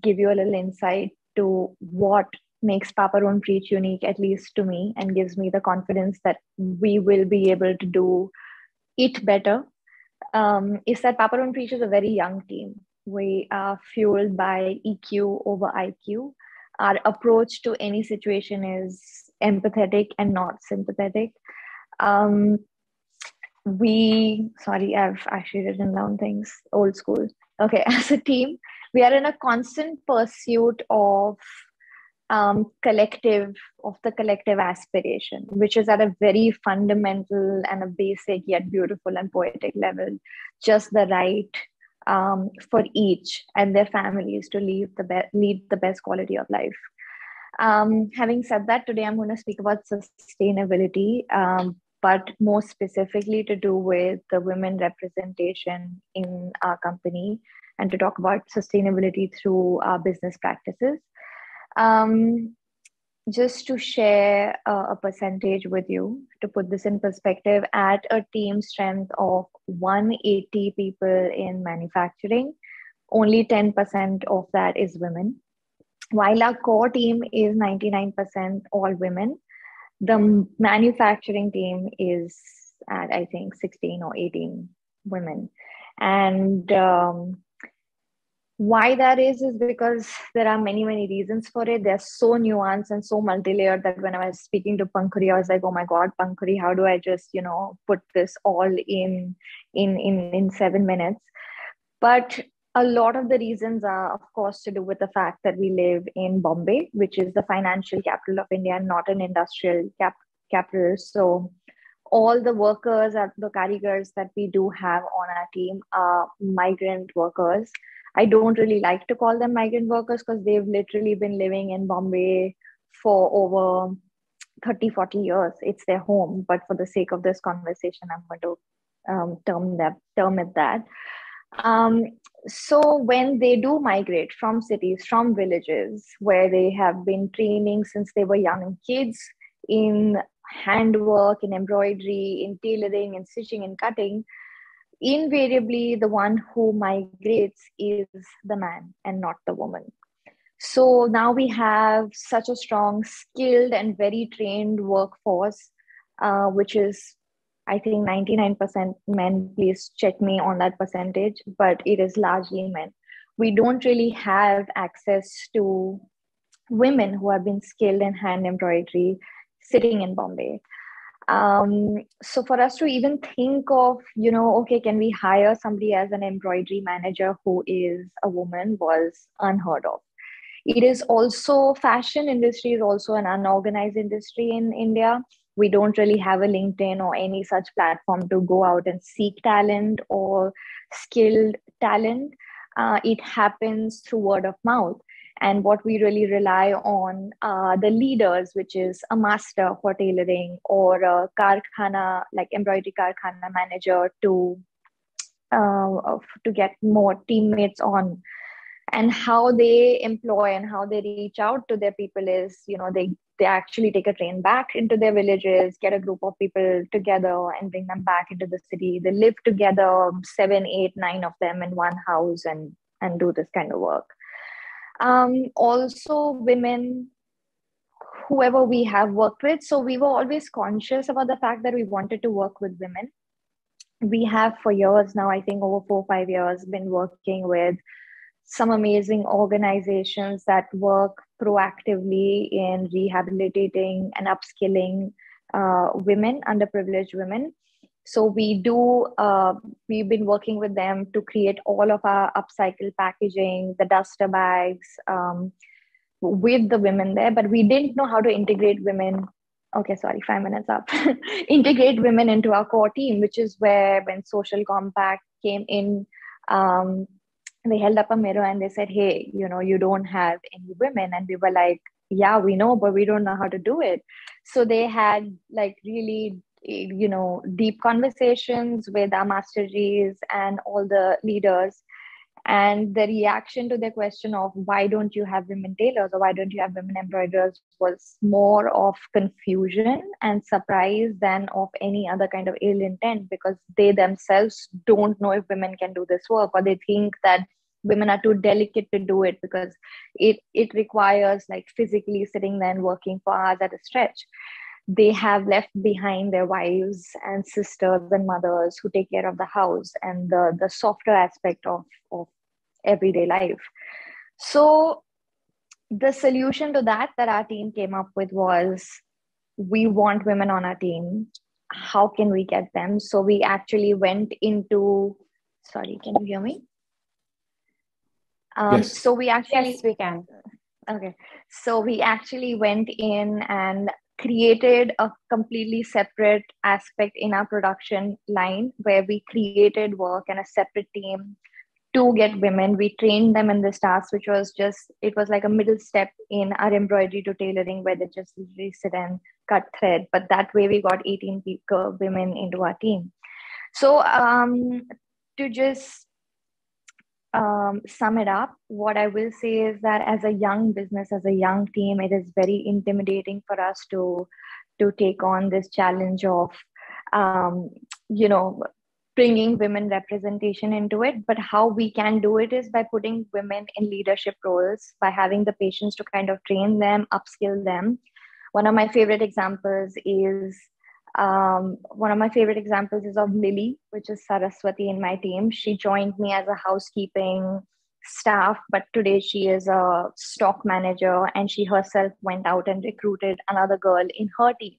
give you a little insight to what makes Papa Don't Preach unique, at least to me, and gives me the confidence that we will be able to do it better, is that Papa Don't Preach is a very young team. We are fueled by EQ over IQ. Our approach to any situation is empathetic and not sympathetic. I've actually written down things, old school. Okay, as a team, we are in a constant pursuit of collective aspiration, which is at a very fundamental and a basic yet beautiful and poetic level, just the right for each and their families to lead the best quality of life. Having said that, today I'm going to speak about sustainability, but more specifically to do with the women representation in our company and to talk about sustainability through our business practices. Just to share a percentage with you, to put this in perspective, at a team strength of 180 people in manufacturing, only 10% of that is women. While our core team is 99% all women, the manufacturing team is at, I think, 16 or 18 women. And why that is because there are many, many reasons for it. They're so nuanced and so multi-layered that when I was speaking to Pankuri, I was like, oh my God, Pankuri, how do I just, put this all in 7 minutes? But a lot of the reasons are, of course, to do with the fact that we live in Bombay, which is the financial capital of India, not an industrial capital. So all the workers, the karigars that we do have on our team are migrant workers. I don't really like to call them migrant workers because they've literally been living in Bombay for over 30, 40 years. It's their home. But for the sake of this conversation, I'm going to term it that. So when they do migrate from cities, from villages, where they have been training since they were young kids in handwork, in embroidery, in tailoring, in stitching and cutting, invariably the one who migrates is the man and not the woman. So now we have such a strong, skilled and very trained workforce, which is, I think, 99% men. Please check me on that percentage, but it is largely men. We don't really have access to women who have been skilled in hand embroidery sitting in Bombay. So for us to even think of, okay, can we hire somebody as an embroidery manager who is a woman was unheard of. It is also, fashion industry is also an unorganized industry in India. We don't really have a LinkedIn or any such platform to go out and seek talent or skilled talent. It happens through word of mouth. And what we really rely on are the leaders, which is a master for tailoring or a karkhana, like embroidery karkhana manager to get more teammates on. And how they employ and how they reach out to their people is, they actually take a train back into their villages, get a group of people together and bring them back into the city. They live together, 7, 8, 9 of them in one house and do this kind of work. Also women, whoever we have worked with. So we were always conscious about the fact that we wanted to work with women. We have for years now, I think over 4 or 5 years, been working with some amazing organizations that work proactively in rehabilitating and upskilling women, underprivileged women. So we've been working with them to create all of our upcycle packaging, the duster bags, with the women there, but we didn't know how to integrate women. Okay, sorry, 5 minutes up. Integrate women into our core team, which is where when Social Compact came in, they held up a mirror and they said, hey, you don't have any women. And we were like, yeah, we know, but we don't know how to do it. So they had like really, deep conversations with our master Gs and all the leaders. And the reaction to the question of why don't you have women tailors or why don't you have women embroiderers was more of confusion and surprise than of any other kind of ill intent, because they themselves don't know if women can do this work, or they think that women are too delicate to do it because it requires like physically sitting there and working for hours at a stretch. They have left behind their wives and sisters and mothers who take care of the house and the softer aspect of everyday life. So the solution to that our team came up with was, we want women on our team. How can we get them? So we actually went into, sorry, can you hear me? Yes. So we actually, yes, we can. Okay. So we actually went in and created a completely separate aspect in our production line where we created work and a separate team to get women. We trained them in this task, which was it was like a middle step in our embroidery to tailoring, where they just literally sit and cut thread. But that way we got 18 women into our team. So to just sum it up, what I will say is that as a young business, as a young team, it is very intimidating for us to take on this challenge of, bringing women representation into it. But how we can do it is by putting women in leadership roles, by having the patience to kind of train them, upskill them. One of my favorite examples is of Lily, which is Saraswati in my team. She joined me as a housekeeping staff, but today she is a stock manager, and she herself went out and recruited another girl in her team.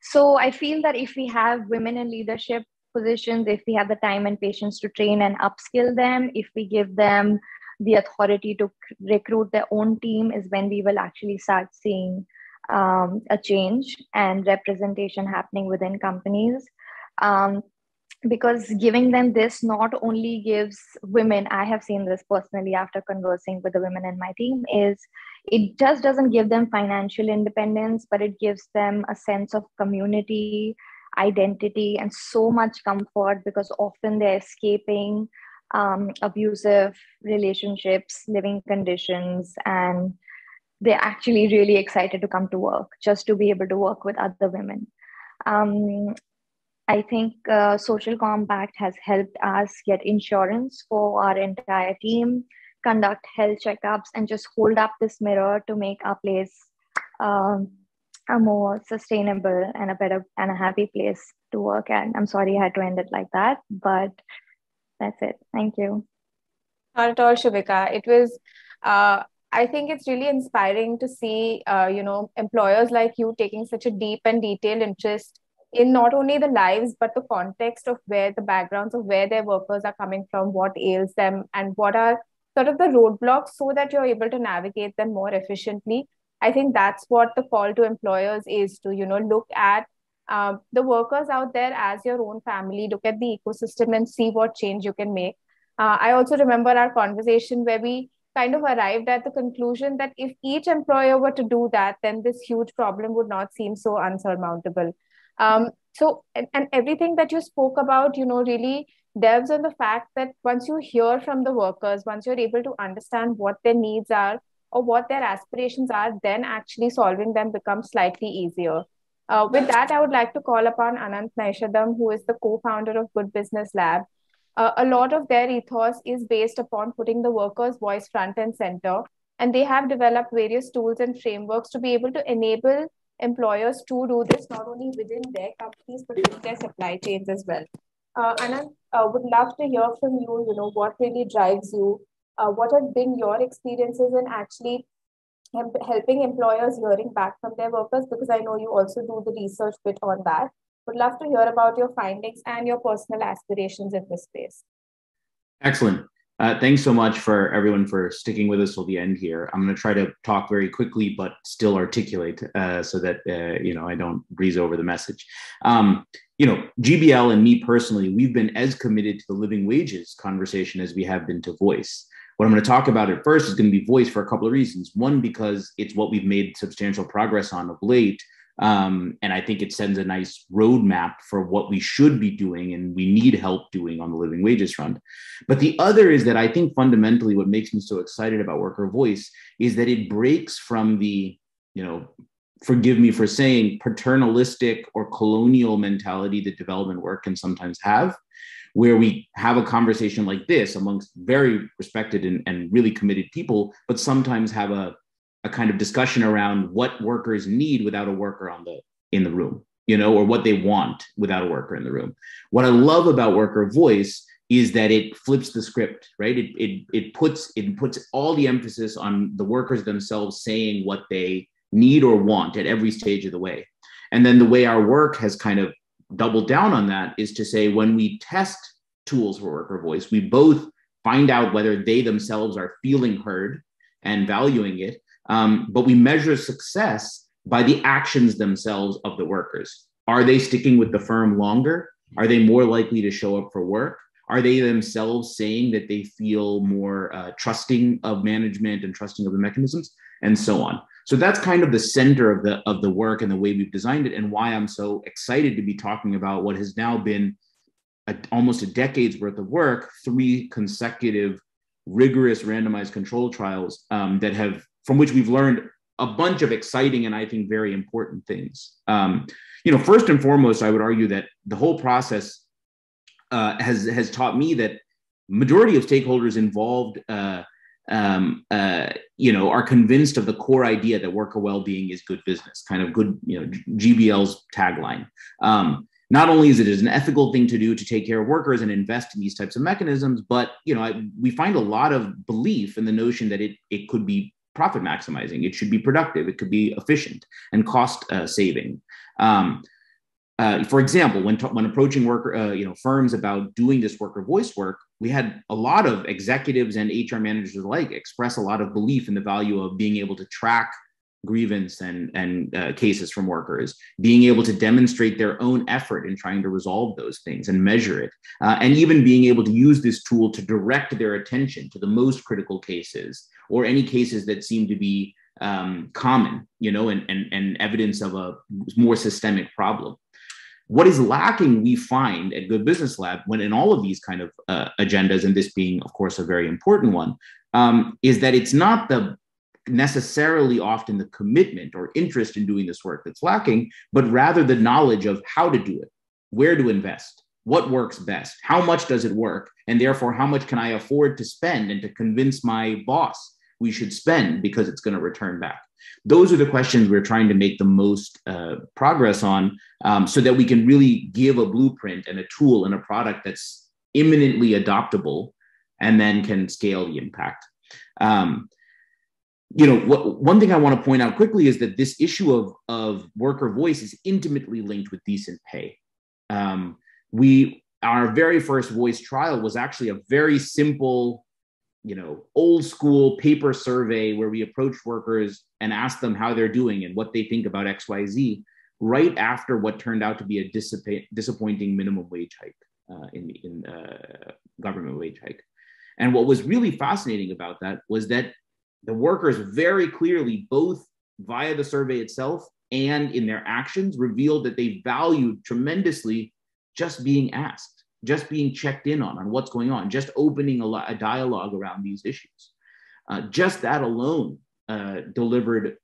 So I feel that if we have women in leadership positions, if we have the time and patience to train and upskill them, if we give them the authority to recruit their own team, is when we will actually start seeing a change and representation happening within companies. Because giving them this not only gives women, I have seen this personally after conversing with the women in my team, is it just doesn't give them financial independence, but it gives them a sense of community, identity, and so much comfort, because often they're escaping abusive relationships, living conditions, and they're actually really excited to come to work just to be able to work with other women. I think Social Compact has helped us get insurance for our entire team, conduct health checkups, and just hold up this mirror to make our place a more sustainable and a better and a happy place to work at. I'm sorry I had to end it like that, but that's it. Thank you. Not at all, Shubhika. It was, I think it's really inspiring to see, employers like you taking such a deep and detailed interest in not only the lives, but the context of where the backgrounds of where their workers are coming from, what ails them, and what are sort of the roadblocks, so that you're able to navigate them more efficiently. I think that's what the call to employers is, to, look at the workers out there as your own family, look at the ecosystem and see what change you can make. I also remember our conversation where we kind of arrived at the conclusion that if each employer were to do that, then this huge problem would not seem so unsurmountable. And everything that you spoke about, really delves on the fact that once you hear from the workers, once you're able to understand what their needs are or what their aspirations are, then actually solving them becomes slightly easier. With that, I would like to call upon Anant Naishadam, who is the co-founder of Good Business Lab. A lot of their ethos is based upon putting the workers' voice front and center, and they have developed various tools and frameworks to be able to enable employers to do this not only within their companies but within their supply chains as well. Anand, would love to hear from you. What really drives you? What have been your experiences in actually helping employers hearing back from their workers? Because I know you also do the research bit on that. Would love to hear about your findings and your personal aspirations in this space. Excellent. Thanks so much for everyone for sticking with us till the end here. I'm going to try to talk very quickly, but still articulate so that, I don't breeze over the message. GBL and me personally, we've been as committed to the living wages conversation as we have been to voice. What I'm going to talk about at first is going to be voice for a couple of reasons. One, because it's what we've made substantial progress on of late. And I think it sends a nice roadmap for what we should be doing and we need help doing on the living wages front. But the other is that I think fundamentally what makes me so excited about worker voice is that it breaks from the, forgive me for saying, paternalistic or colonial mentality that development work can sometimes have, where we have a conversation like this amongst very respected and really committed people, but sometimes have a kind of discussion around what workers need without a worker in the room, or what they want without a worker in the room. What I love about worker voice is that it flips the script, right? It puts all the emphasis on the workers themselves saying what they need or want at every stage of the way. And then the way our work has kind of doubled down on that is to say, when we test tools for worker voice, we both find out whether they themselves are feeling heard and valuing it, but we measure success by the actions themselves of the workers. Are they sticking with the firm longer? Are they more likely to show up for work? Are they themselves saying that they feel more trusting of management and trusting of the mechanisms, and so on? So that's kind of the center of the work and the way we've designed it, and why I'm so excited to be talking about what has now been almost a decade's worth of work, 3 consecutive rigorous randomized control trials from which we've learned a bunch of exciting and I think very important things. First and foremost, I would argue that the whole process has taught me that majority of stakeholders involved are convinced of the core idea that worker well-being is good business, kind of good, GBL's tagline. Not only is it an ethical thing to do to take care of workers and invest in these types of mechanisms, but we find a lot of belief in the notion that it could be profit maximizing, it should be productive, it could be efficient and cost saving. For example, when approaching worker, firms about doing this worker voice work, we had a lot of executives and HR managers alike express a lot of belief in the value of being able to track grievance and cases from workers, being able to demonstrate their own effort in trying to resolve those things and measure it, and even being able to use this tool to direct their attention to the most critical cases or any cases that seem to be common, and evidence of a more systemic problem. What is lacking, we find at Good Business Lab, when in all of these kind of agendas, and this being, of course, a very important one, is that it's not necessarily often the commitment or interest in doing this work that's lacking, but rather the knowledge of how to do it, where to invest, what works best, how much does it work, and therefore how much can I afford to spend and to convince my boss we should spend because it's going to return back. Those are the questions we're trying to make the most progress on, so that we can really give a blueprint and a tool and a product that's imminently adoptable and then can scale the impact. One thing I want to point out quickly is that this issue of worker voice is intimately linked with decent pay. Our very first voice trial was actually a very simple, old school paper survey where we approached workers and asked them how they're doing and what they think about XYZ, right after what turned out to be a disappointing minimum wage hike, in government wage hike. And what was really fascinating about that was that the workers very clearly, both via the survey itself and in their actions, revealed that they valued tremendously just being asked, just being checked in on what's going on, just opening a dialogue around these issues. Just that alone delivered,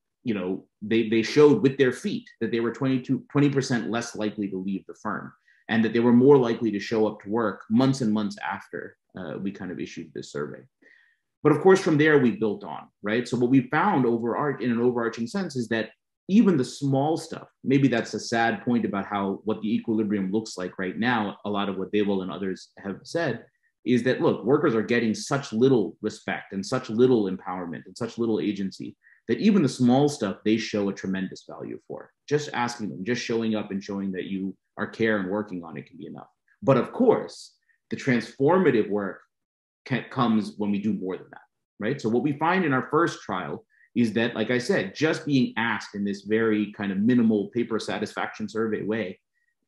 they showed with their feet that they were 20% less likely to leave the firm, and that they were more likely to show up to work months and months after we kind of issued this survey. But of course, from there, we built on, right? So what we found in an overarching sense is that even the small stuff, maybe that's a sad point about what the equilibrium looks like right now, a lot of what Deval and others have said, is that, look, workers are getting such little respect and such little empowerment and such little agency that even the small stuff they show a tremendous value for. Just asking them, just showing up and showing that you are care and working on it can be enough. But of course, the transformative work comes when we do more than that, right? So what we find in our first trial is that, like I said, just being asked in this very kind of minimal paper satisfaction survey way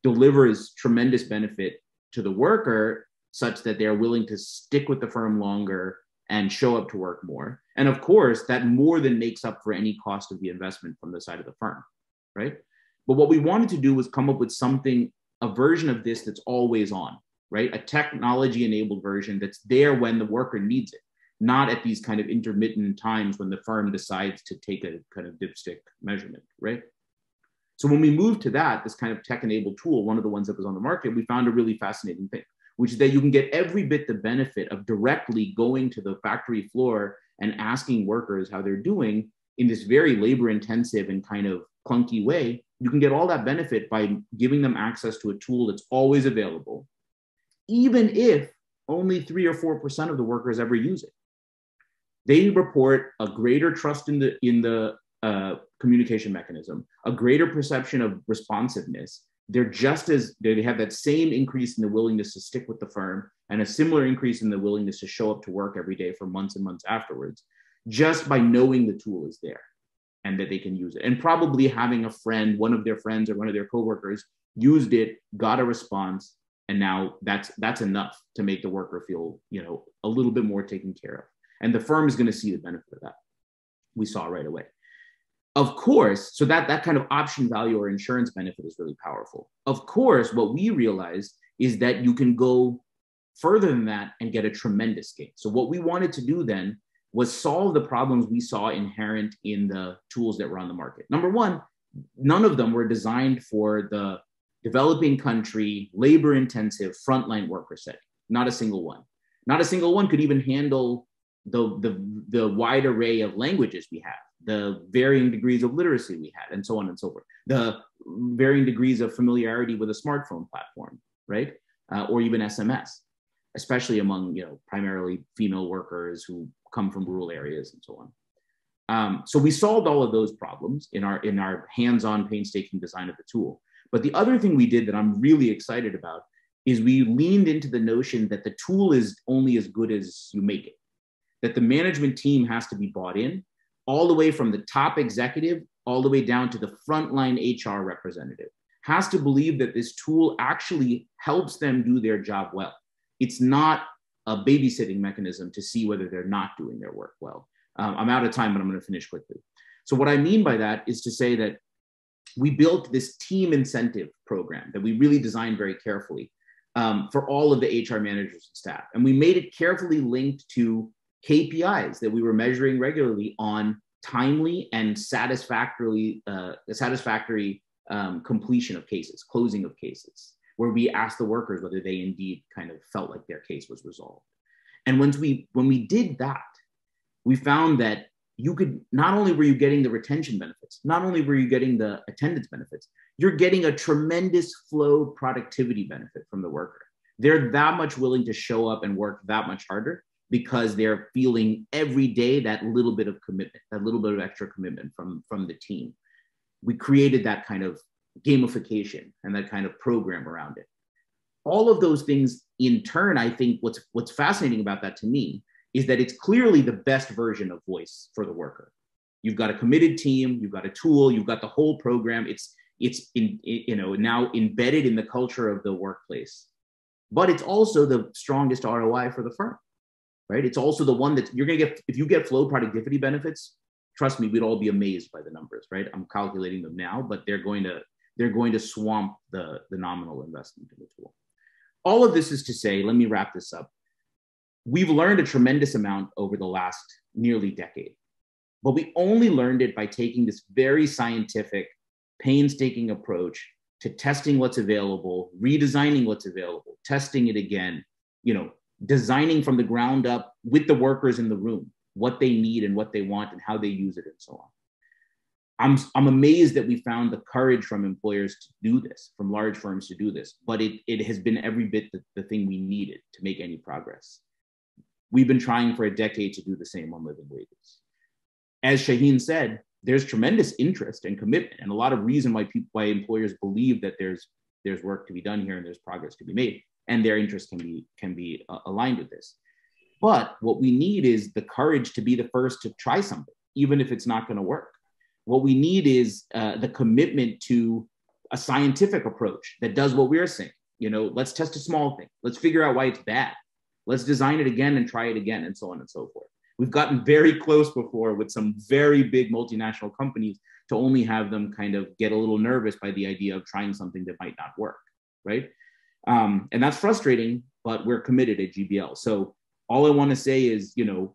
delivers tremendous benefit to the worker, such that they're willing to stick with the firm longer and show up to work more. And of course, that more than makes up for any cost of the investment from the side of the firm, right? But what we wanted to do was come up with something, a version of this that's always on, right? A technology-enabled version that's there when the worker needs it, not at these kind of intermittent times when the firm decides to take a kind of dipstick measurement, right? So when we moved to that, this kind of tech-enabled tool, one of the ones that was on the market, we found a really fascinating thing, which is that you can get every bit the benefit of directly going to the factory floor and asking workers how they're doing in this very labor-intensive and kind of clunky way. You can get all that benefit by giving them access to a tool that's always available, even if only 3 or 4% of the workers ever use it. They report a greater trust in the communication mechanism, a greater perception of responsiveness. They have that same increase in the willingness to stick with the firm and a similar increase in the willingness to show up to work every day for months and months afterwards, just by knowing the tool is there and that they can use it. And probably having a friend, one of their friends or one of their coworkers used it, got a response, and now that's enough to make the worker feel, a little bit more taken care of. And the firm is going to see the benefit of that. We saw right away. Of course, so that kind of option value or insurance benefit is really powerful. Of course, what we realized is that you can go further than that and get a tremendous gain. So what we wanted to do then was solve the problems we saw inherent in the tools that were on the market. Number one, none of them were designed for the developing country, labor-intensive frontline worker setting. Not a single one. Not a single one could even handle the wide array of languages we have, the varying degrees of literacy we had, and so on and so forth, the varying degrees of familiarity with a smartphone platform, right? Or even SMS, especially among primarily female workers who come from rural areas and so on. So we solved all of those problems in our hands-on, painstaking design of the tool. But the other thing we did that I'm really excited about is we leaned into the notion that the tool is only as good as you make it, that the management team has to be bought in, all the way from the top executive, all the way down to the frontline HR representative, has to believe that this tool actually helps them do their job well. It's not a babysitting mechanism to see whether they're not doing their work well. I'm out of time, but I'm going to finish quickly. So what I mean by that is to say that we built this team incentive program that we really designed very carefully for all of the HR managers and staff. And we made it carefully linked to KPIs that we were measuring regularly on timely and satisfactory completion of cases, closing of cases, where we asked the workers whether they indeed kind of felt like their case was resolved. And when we did that, we found that not only were you getting the retention benefits, not only were you getting the attendance benefits, you're getting a tremendous flow productivity benefit from the worker. They're that much willing to show up and work that much harder because they're feeling every day that little bit of commitment, that little bit of extra commitment from the team. We created that kind of gamification and that kind of program around it. All of those things in turn, I think what's fascinating about that to me is that it's clearly the best version of voice for the worker. You've got a committed team, you've got a tool, you've got the whole program. It's now embedded in the culture of the workplace, but it's also the strongest ROI for the firm, right? It's also the one that you're going to get, if you get flow productivity benefits, trust me, we'd all be amazed by the numbers, right? I'm calculating them now, but they're going to swamp the nominal investment in the tool. All of this is to say, let me wrap this up. We've learned a tremendous amount over the last nearly decade, but we only learned it by taking this very scientific, painstaking approach to testing what's available, redesigning what's available, testing it again, designing from the ground up with the workers in the room, what they need and what they want and how they use it and so on. I'm amazed that we found the courage from employers to do this, from large firms to do this, but it has been every bit the thing we needed to make any progress. We've been trying for a decade to do the same on living wages. As Shaheen said, there's tremendous interest and commitment and a lot of reason why employers believe that there's work to be done here and there's progress to be made, and their interest can be aligned with this. But what we need is the courage to be the first to try something, even if it's not going to work. What we need is the commitment to a scientific approach that does what we're saying. You know, let's test a small thing. Let's figure out why it's bad. Let's design it again and try it again, and so on and so forth. We've gotten very close before with some very big multinational companies to only have them kind of get a little nervous by the idea of trying something that might not work, right? And that's frustrating, but we're committed at GBL. So all I want to say is, you know,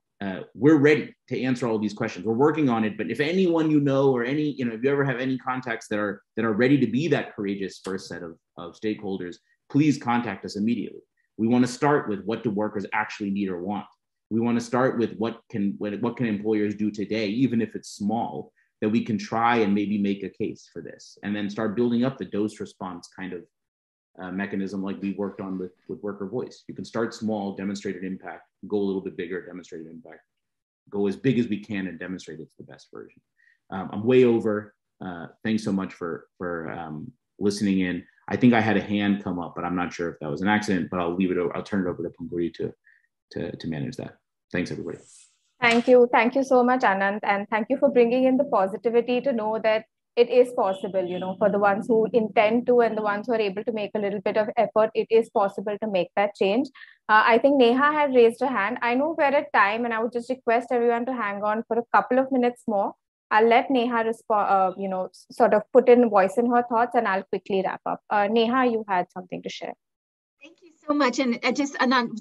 we're ready to answer all these questions. We're working on it, but if anyone you know, or any, you know, if you ever have any contacts that are ready to be that courageous first set of stakeholders, please contact us immediately. We want to start with, what do workers actually need or want? We want to start with what can employers do today, even if it's small, that we can try and maybe make a case for this, and then start building up the dose response kind of mechanism like we worked on with worker voice. You can start small, demonstrate an impact, go a little bit bigger, demonstrate an impact, go as big as we can and demonstrate it's the best version. I'm way over. Thanks so much for listening in. I think I had a hand come up, but I'm not sure if that was an accident, but I'll leave it over. I'll turn it over to Pankuri to manage that. Thanks, everybody. Thank you. Thank you so much, Anand. And thank you for bringing in the positivity to know that it is possible, you know, for the ones who intend to and the ones who are able to make a little bit of effort, it is possible to make that change. I think Neha had raised her hand. I know we're at time, and I would just request everyone to hang on for a couple of minutes more. I'll let Neha respond, you know, sort of put in voice in her thoughts, and I'll quickly wrap up. Neha, you had something to share. Thank you so much. And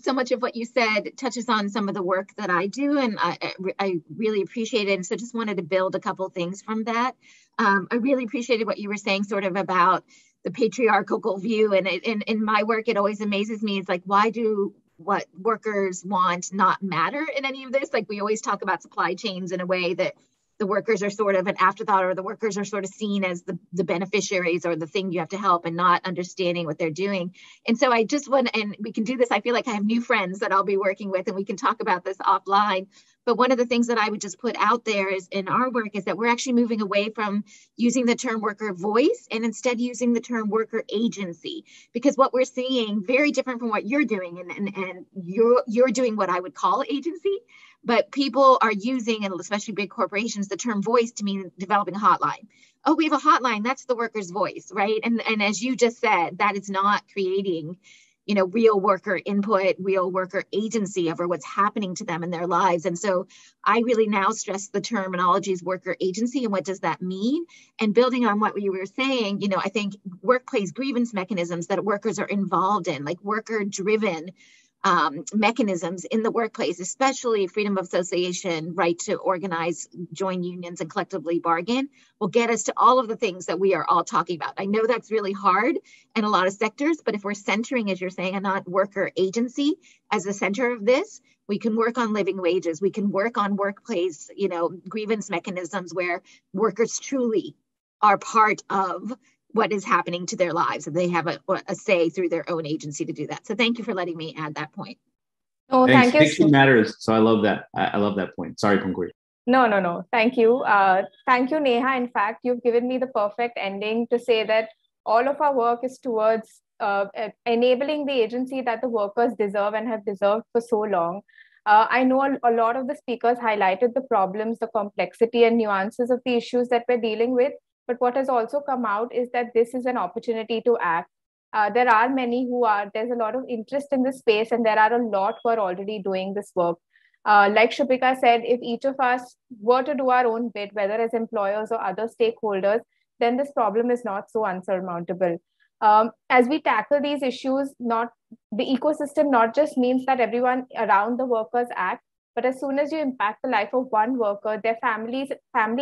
so much of what you said touches on some of the work that I do, and I really appreciate it. And so just wanted to build a couple of things from that. I really appreciated what you were saying sort of about the patriarchal view. And in my work, it always amazes me. It's like, why do what workers want not matter in any of this? Like, we always talk about supply chains in a way that the workers are sort of an afterthought, or the workers are sort of seen as the beneficiaries or the thing you have to help, and not understanding what they're doing. And so I just want, and we can do this, I feel like I have new friends that I'll be working with, and we can talk about this offline. But one of the things that I would just put out there is, in our work, is that we're actually moving away from using the term worker voice and instead using the term worker agency, because what we're seeing, very different from what you're doing, and you're doing what I would call agency, but people are using, and especially big corporations, the term voice to mean developing a hotline. Oh, we have a hotline, that's the worker's voice, right? And as you just said, that is not creating, you know, real worker input, real worker agency over what's happening to them in their lives. And so I really now stress the terminology is worker agency, and what does that mean? And building on what you were saying, you know, I think workplace grievance mechanisms that workers are involved in, like worker-driven mechanisms in the workplace, especially freedom of association, right to organize, join unions, and collectively bargain, will get us to all of the things that we are all talking about. I know that's really hard in a lot of sectors, but if we're centering, as you're saying, and not worker agency as the center of this, we can work on living wages. We can work on workplace, you know, grievance mechanisms where workers truly are part of what is happening to their lives, and they have a say through their own agency to do that. So thank you for letting me add that point. Oh, thanks. thank you. Fiction matters. So I love that. I love that point. Sorry, Pankuri. No. Thank you. Thank you, Neha. In fact, you've given me the perfect ending to say that all of our work is towards enabling the agency that the workers deserve and have deserved for so long. I know a lot of the speakers highlighted the problems, the complexity and nuances of the issues that we're dealing with. But what has also come out is that this is an opportunity to act. There are many there's a lot of interest in this space, and there are a lot who are already doing this work. Like Shubhika said, if each of us were to do our own bit, whether as employers or other stakeholders, then this problem is not so unsurmountable. As we tackle these issues, the ecosystem not just means that everyone around the workers act, but as soon as you impact the life of one worker, their family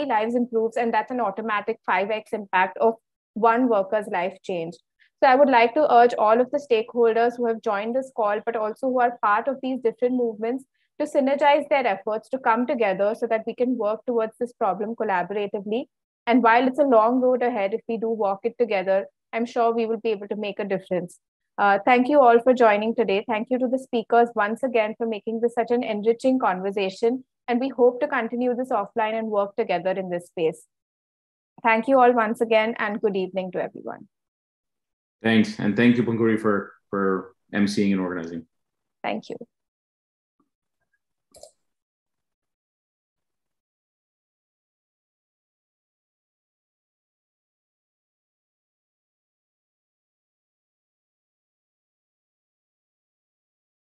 lives improves, and that's an automatic 5x impact of one worker's life change. So I would like to urge all of the stakeholders who have joined this call, but also who are part of these different movements, to synergize their efforts, to come together so that we can work towards this problem collaboratively. And while it's a long road ahead, if we do walk it together, I'm sure we will be able to make a difference. Thank you all for joining today. Thank you to the speakers once again for making this such an enriching conversation. And we hope to continue this offline and work together in this space. Thank you all once again, and good evening to everyone. Thanks. And thank you, Pankuri, for emceeing and organizing. Thank you.